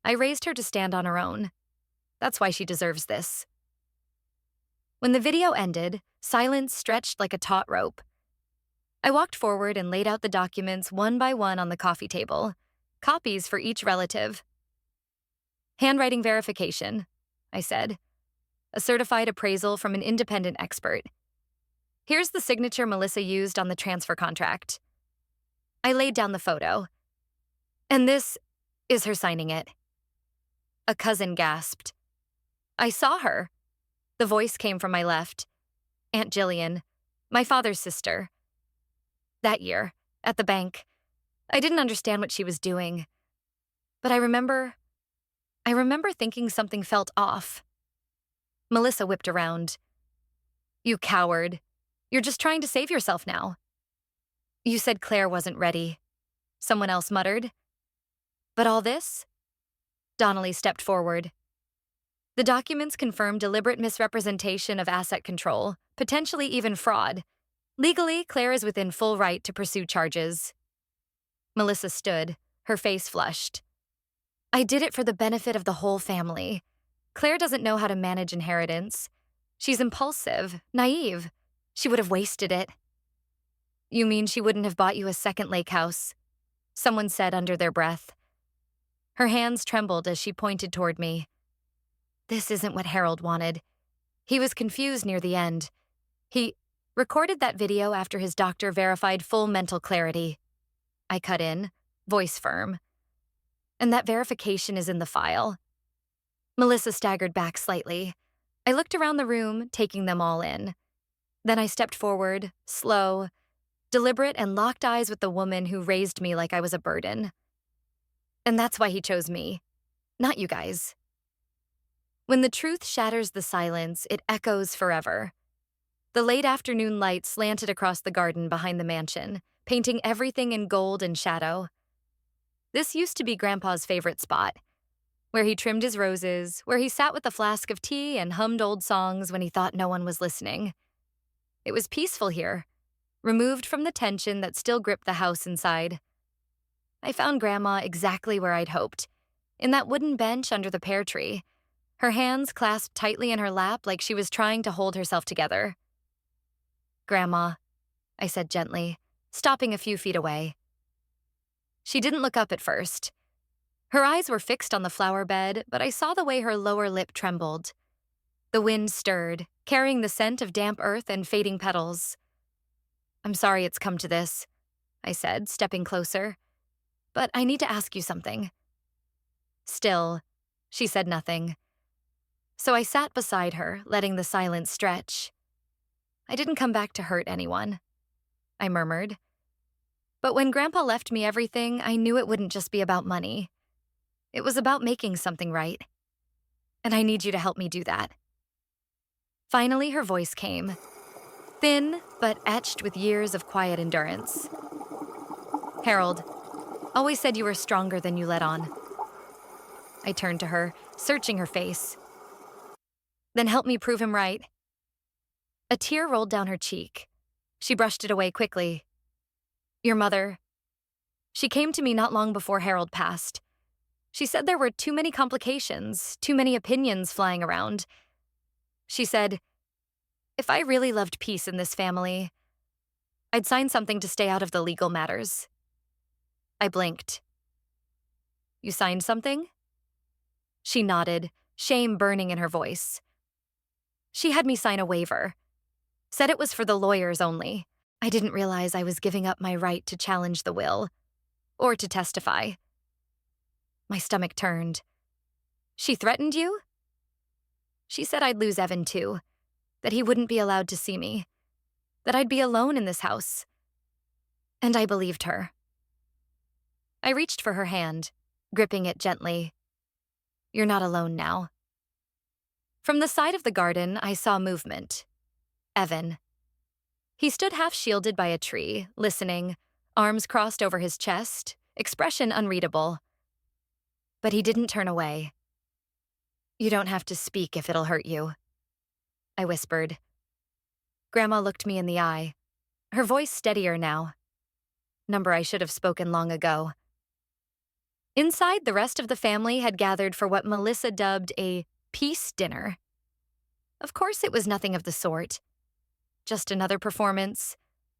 I raised her to stand on her own. That's why she deserves this. When the video ended, silence stretched like a taut rope. I walked forward and laid out the documents one by one on the coffee table, copies for each relative. Handwriting verification, I said. A certified appraisal from an independent expert. Here's the signature Melissa used on the transfer contract. I laid down the photo. And this is her signing it. A cousin gasped. I saw her. The voice came from my left. Aunt Jillian, my father's sister. That year, at the bank, I didn't understand what she was doing. But I remember thinking something felt off. Melissa whipped around. You coward. You're just trying to save yourself now. You said Claire wasn't ready. Someone else muttered. But all this? Donnelly stepped forward. The documents confirmed deliberate misrepresentation of asset control, potentially even fraud. Legally, Claire is within full right to pursue charges. Melissa stood, her face flushed. I did it for the benefit of the whole family. Claire doesn't know how to manage inheritance. She's impulsive, naive. She would have wasted it. You mean she wouldn't have bought you a second lake house? someone said under their breath. Her hands trembled as she pointed toward me. This isn't what Harold wanted. He was confused near the end. He recorded that video after his doctor verified full mental clarity. I cut in, voice firm. And that verification is in the file. Melissa staggered back slightly. I looked around the room, taking them all in. Then I stepped forward, slow, deliberate, and locked eyes with the woman who raised me like I was a burden. And that's why he chose me, not you guys. When the truth shatters the silence, it echoes forever. The late afternoon light slanted across the garden behind the mansion, painting everything in gold and shadow. This used to be Grandpa's favorite spot, where he trimmed his roses, where he sat with a flask of tea and hummed old songs when he thought no one was listening. It was peaceful here, removed from the tension that still gripped the house inside. I found Grandma exactly where I'd hoped, in that wooden bench under the pear tree, her hands clasped tightly in her lap like she was trying to hold herself together. "Grandma," I said gently, stopping a few feet away. She didn't look up at first. Her eyes were fixed on the flower bed, but I saw the way her lower lip trembled. The wind stirred, carrying the scent of damp earth and fading petals. "I'm sorry it's come to this," I said, stepping closer. "But I need to ask you something." Still, she said nothing. So I sat beside her, letting the silence stretch. "I didn't come back to hurt anyone," I murmured. "But when Grandpa left me everything, I knew it wouldn't just be about money. It was about making something right. And I need you to help me do that." Finally, her voice came, thin but etched with years of quiet endurance. "Harold always said you were stronger than you let on." I turned to her, searching her face. "Then help me prove him right." A tear rolled down her cheek. She brushed it away quickly. "Your mother. She came to me not long before Harold passed. She said there were too many complications, too many opinions flying around. She said, if I really loved peace in this family, I'd sign something to stay out of the legal matters." I blinked. "You signed something?" She nodded, shame burning in her voice. "She had me sign a waiver. Said it was for the lawyers only. I didn't realize I was giving up my right to challenge the will, or to testify." My stomach turned. "She threatened you?" "She said I'd lose Evan too, that he wouldn't be allowed to see me, that I'd be alone in this house." And I believed her. I reached for her hand, gripping it gently. "You're not alone now." From the side of the garden, I saw movement. Evan. He stood half shielded by a tree, listening, arms crossed over his chest, expression unreadable. But he didn't turn away. "You don't have to speak if it'll hurt you," I whispered. Grandma looked me in the eye, her voice steadier now. Number I should have spoken long ago. Inside, the rest of the family had gathered for what Melissa dubbed a peace dinner. Of course, it was nothing of the sort. Just another performance,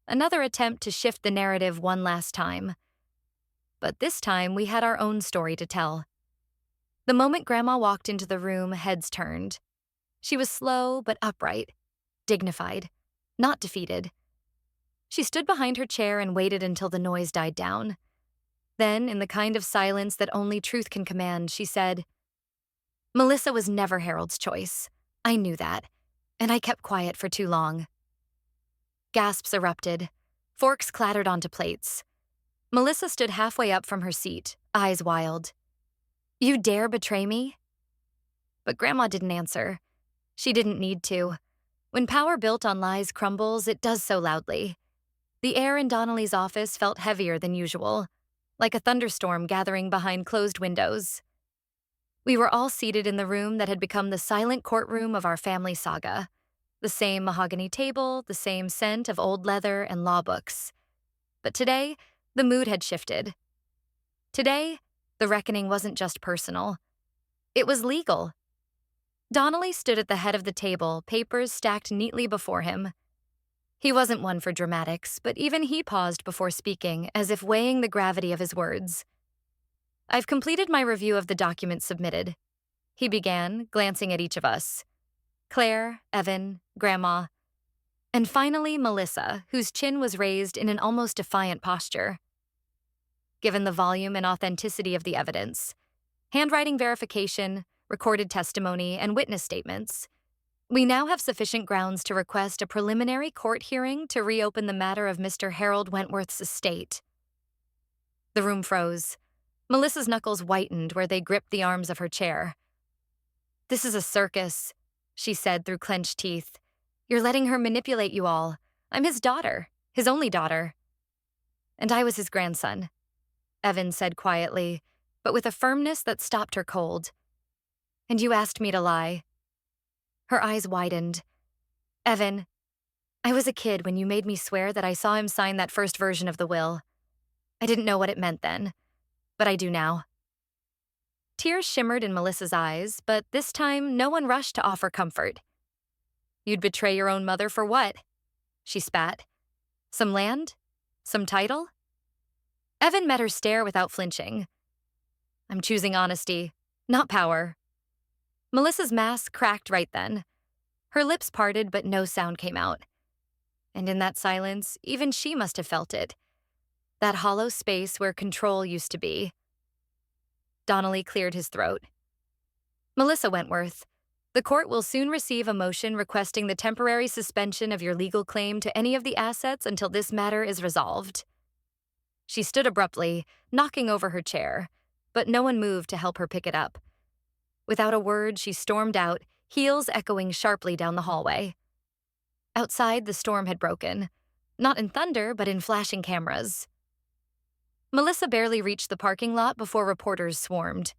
another attempt to shift the narrative one last time. But this time, we had our own story to tell. The moment Grandma walked into the room, heads turned. She was slow but upright, dignified, not defeated. She stood behind her chair and waited until the noise died down. Then, in the kind of silence that only truth can command, she said, "Melissa was never Harold's choice. I knew that, and I kept quiet for too long." Gasps erupted. Forks clattered onto plates. Melissa stood halfway up from her seat, eyes wild. "You dare betray me?" But Grandma didn't answer. She didn't need to. When power built on lies crumbles, it does so loudly. The air in Donnelly's office felt heavier than usual, like a thunderstorm gathering behind closed windows. We were all seated in the room that had become the silent courtroom of our family saga. The same mahogany table, the same scent of old leather and law books. But today, the mood had shifted. Today, the reckoning wasn't just personal. It was legal. Donnelly stood at the head of the table, papers stacked neatly before him. He wasn't one for dramatics, but even he paused before speaking, as if weighing the gravity of his words. "I've completed my review of the documents submitted," he began, glancing at each of us. Claire, Evan, Grandma, and finally Melissa, whose chin was raised in an almost defiant posture. Given the volume and authenticity of the evidence, handwriting verification, recorded testimony, and witness statements, we now have sufficient grounds to request a preliminary court hearing to reopen the matter of Mr. Harold Wentworth's estate. The room froze. Melissa's knuckles whitened where they gripped the arms of her chair. "This is a circus," she said through clenched teeth. "You're letting her manipulate you all. I'm his daughter, his only daughter." "And I was his grandson," Evan said quietly, but with a firmness that stopped her cold. "And you asked me to lie." Her eyes widened. "Evan, I was a kid when you made me swear that I saw him sign that first version of the will. I didn't know what it meant then, but I do now." Tears shimmered in Melissa's eyes, but this time no one rushed to offer comfort. "You'd betray your own mother for what?" she spat. "Some land? Some title?" Evan met her stare without flinching. "I'm choosing honesty, not power." Melissa's mask cracked right then. Her lips parted, but no sound came out. And in that silence, even she must have felt it. That hollow space where control used to be. Donnelly cleared his throat. "Melissa Wentworth, the court will soon receive a motion requesting the temporary suspension of your legal claim to any of the assets until this matter is resolved." She stood abruptly, knocking over her chair, but no one moved to help her pick it up. Without a word, she stormed out, heels echoing sharply down the hallway. Outside, the storm had broken, not in thunder, but in flashing cameras. Melissa barely reached the parking lot before reporters swarmed.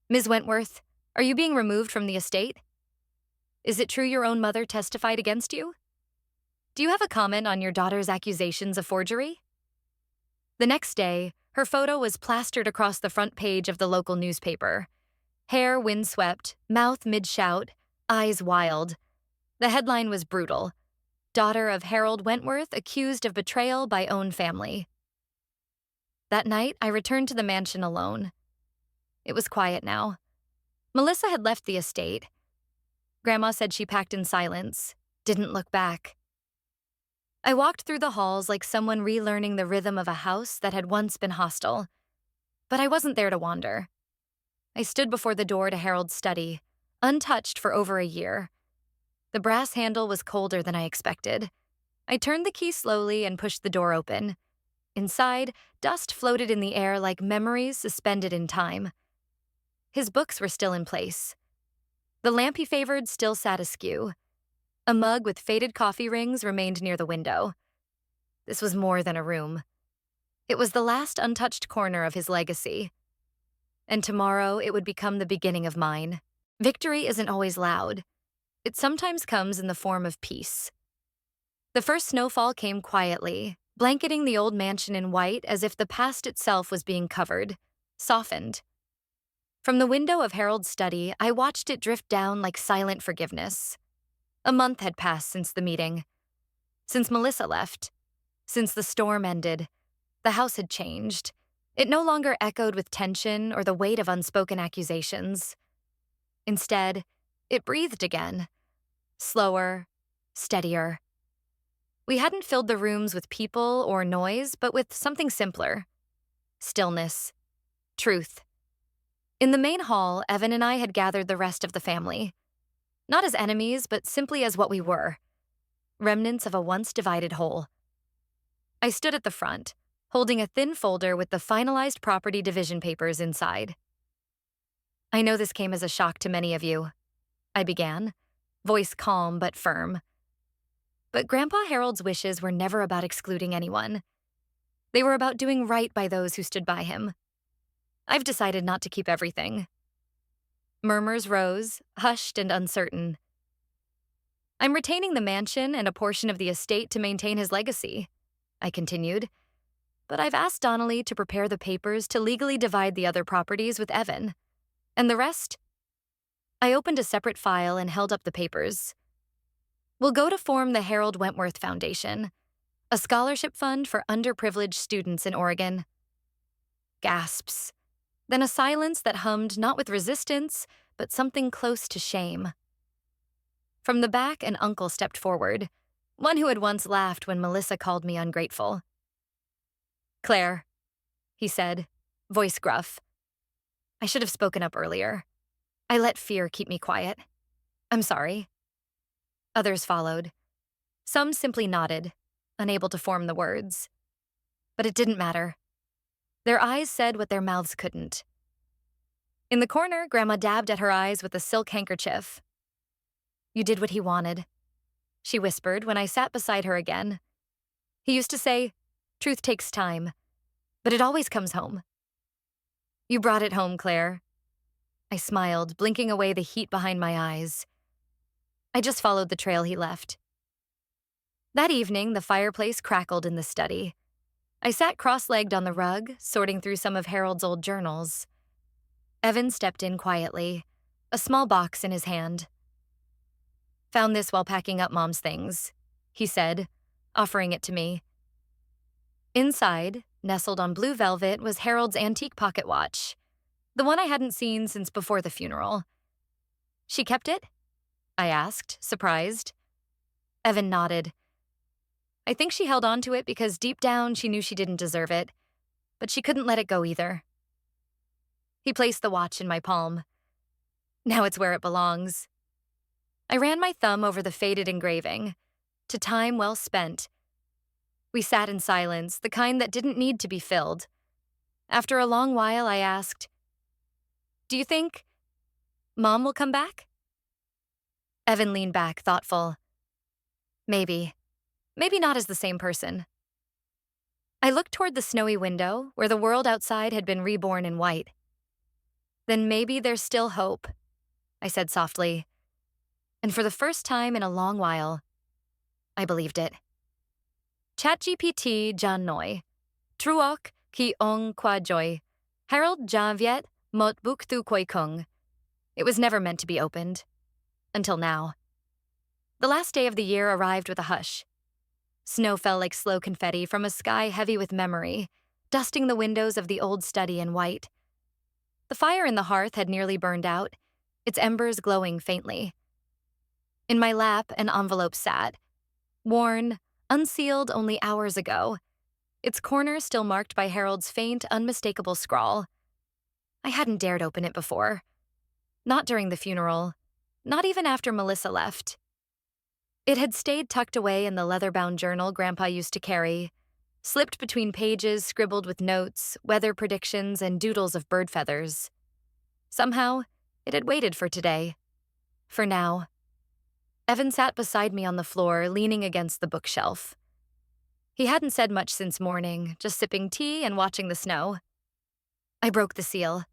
"Ms. Wentworth, are you being removed from the estate? Is it true your own mother testified against you? Do you have a comment on your daughter's accusations of forgery?" The next day, her photo was plastered across the front page of the local newspaper. Hair windswept, mouth mid-shout, eyes wild. The headline was brutal: "Daughter of Harold Wentworth accused of betrayal by own family." That night, I returned to the mansion alone. It was quiet now. Melissa had left the estate. Grandma said she packed in silence, didn't look back. I walked through the halls like someone relearning the rhythm of a house that had once been hostile. But I wasn't there to wander. I stood before the door to Harold's study, untouched for over a year. The brass handle was colder than I expected. I turned the key slowly and pushed the door open. Inside, dust floated in the air like memories suspended in time. His books were still in place. The lamp he favored still sat askew. A mug with faded coffee rings remained near the window. This was more than a room. It was the last untouched corner of his legacy. And tomorrow it would become the beginning of mine. Victory isn't always loud. It sometimes comes in the form of peace. The first snowfall came quietly, blanketing the old mansion in white as if the past itself was being covered, softened. From the window of Harold's study, I watched it drift down like silent forgiveness. A month had passed since the meeting. Since Melissa left. Since the storm ended. The house had changed. It no longer echoed with tension or the weight of unspoken accusations. Instead, it breathed again. Slower, steadier. We hadn't filled the rooms with people or noise, but with something simpler. Stillness. Truth. In the main hall, Evan and I had gathered the rest of the family. Not as enemies, but simply as what we were. Remnants of a once divided whole. I stood at the front, holding a thin folder with the finalized property division papers inside. "I know this came as a shock to many of you," I began, voice calm but firm. But Grandpa Harold's wishes were never about excluding anyone. They were about doing right by those who stood by him. I've decided not to keep everything. Murmurs rose, hushed and uncertain. "I'm retaining the mansion and a portion of the estate to maintain his legacy," I continued. "But I've asked Donnelly to prepare the papers to legally divide the other properties with Evan. And the rest?" I opened a separate file and held up the papers. will go to form the Harold Wentworth Foundation, a scholarship fund for underprivileged students in Oregon. Gasps. Then a silence that hummed not with resistance, but something close to shame. From the back, an uncle stepped forward, one who had once laughed when Melissa called me ungrateful. "Claire," he said, voice gruff. "I should have spoken up earlier. I let fear keep me quiet. I'm sorry." Others followed. Some simply nodded, unable to form the words. But it didn't matter. Their eyes said what their mouths couldn't. In the corner, Grandma dabbed at her eyes with a silk handkerchief. "You did what he wanted," she whispered when I sat beside her again. "He used to say, 'Truth takes time, but it always comes home.'" "You brought it home, Claire." I smiled, blinking away the heat behind my eyes. I just followed the trail he left. That evening, the fireplace crackled in the study. I sat cross-legged on the rug, sorting through some of Harold's old journals. Evan stepped in quietly, a small box in his hand. "Found this while packing up Mom's things," he said, offering it to me. Inside, nestled on blue velvet, was Harold's antique pocket watch, the one I hadn't seen since before the funeral. "She kept it?" I asked, surprised. Evan nodded. "I think she held on to it because deep down she knew she didn't deserve it, but she couldn't let it go either." He placed the watch in my palm. "Now it's where it belongs." I ran my thumb over the faded engraving. To time well spent. We sat in silence, the kind that didn't need to be filled. After a long while, I asked, "Do you think Mom will come back?" Evan leaned back, thoughtful. "Maybe. Maybe not as the same person." I looked toward the snowy window, where the world outside had been reborn in white. "Then maybe there's still hope," I said softly. And for the first time in a long while, I believed it. ChatGPT Jan Noi. Truok ki ong kwa joy. Harold Janviet mot buk tu koi kung. It was never meant to be opened. Until now. The last day of the year arrived with a hush. Snow fell like slow confetti from a sky heavy with memory, dusting the windows of the old study in white. The fire in the hearth had nearly burned out, its embers glowing faintly. In my lap, an envelope sat, worn, unsealed only hours ago, its corners still marked by Harold's faint, unmistakable scrawl. I hadn't dared open it before. Not during the funeral, not even after Melissa left. It had stayed tucked away in the leather-bound journal Grandpa used to carry, slipped between pages scribbled with notes, weather predictions, and doodles of bird feathers. Somehow, it had waited for today. For now. Evan sat beside me on the floor, leaning against the bookshelf. He hadn't said much since morning, just sipping tea and watching the snow. I broke the seal.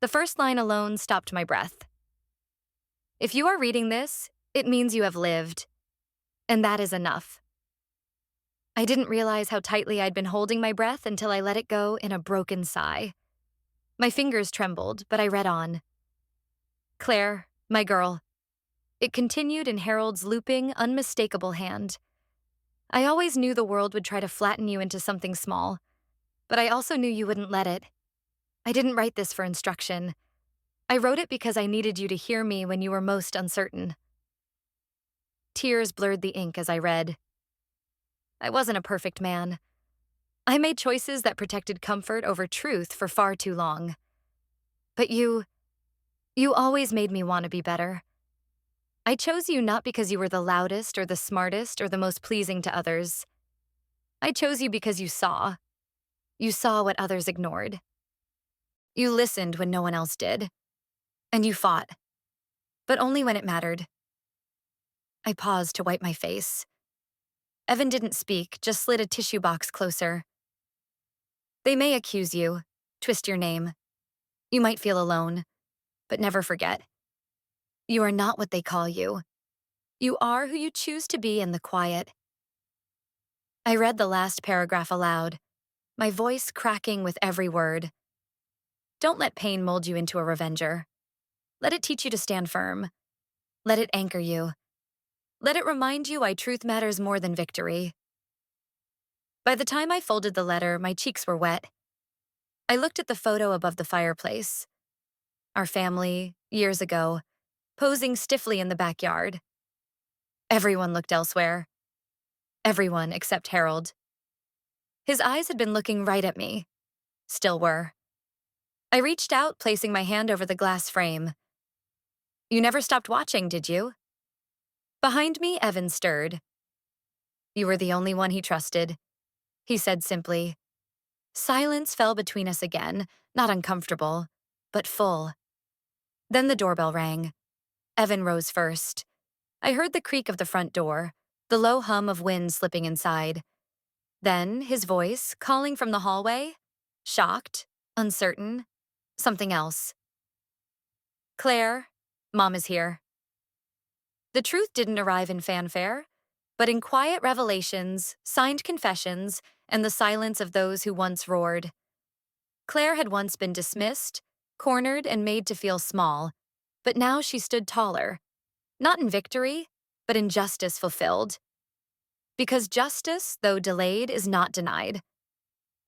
The first line alone stopped my breath. "If you are reading this, it means you have lived. And that is enough." I didn't realize how tightly I'd been holding my breath until I let it go in a broken sigh. My fingers trembled, but I read on. "Claire, my girl." It continued in Harold's looping, unmistakable hand. "I always knew the world would try to flatten you into something small, but I also knew you wouldn't let it. I didn't write this for instruction. I wrote it because I needed you to hear me when you were most uncertain." Tears blurred the ink as I read. I wasn't a perfect man. I made choices that protected comfort over truth for far too long. But you always made me want to be better. I chose you not because you were the loudest or the smartest or the most pleasing to others. I chose you because you saw. You saw what others ignored. You listened when no one else did. And you fought. But only when it mattered. I paused to wipe my face. Evan didn't speak, just slid a tissue box closer. "They may accuse you, twist your name. You might feel alone, but never forget. You are not what they call you. You are who you choose to be in the quiet." I read the last paragraph aloud, my voice cracking with every word. Don't let pain mold you into a revenger. Let it teach you to stand firm. Let it anchor you. Let it remind you why truth matters more than victory. By the time I folded the letter, my cheeks were wet. I looked at the photo above the fireplace. Our family, years ago, posing stiffly in the backyard. Everyone looked elsewhere. Everyone except Harold. His eyes had been looking right at me. Still were. I reached out, placing my hand over the glass frame. You never stopped watching, did you? Behind me, Evan stirred. You were the only one he trusted, he said simply. Silence fell between us again, not uncomfortable, but full. Then the doorbell rang. Evan rose first. I heard the creak of the front door, the low hum of wind slipping inside. Then his voice, calling from the hallway, shocked, uncertain, something else. Claire, Mom is here. The truth didn't arrive in fanfare, but in quiet revelations, signed confessions, and the silence of those who once roared. Claire had once been dismissed, cornered, and made to feel small, but now she stood taller, not in victory, but in justice fulfilled. Because justice, though delayed, is not denied.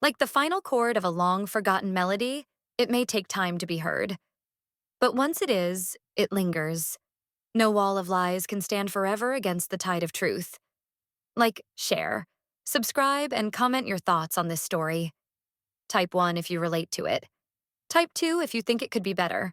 Like the final chord of a long-forgotten melody, it may take time to be heard. But once it is, it lingers. No wall of lies can stand forever against the tide of truth. Like, share, subscribe, and comment your thoughts on this story. Type 1 if you relate to it. Type 2 if you think it could be better.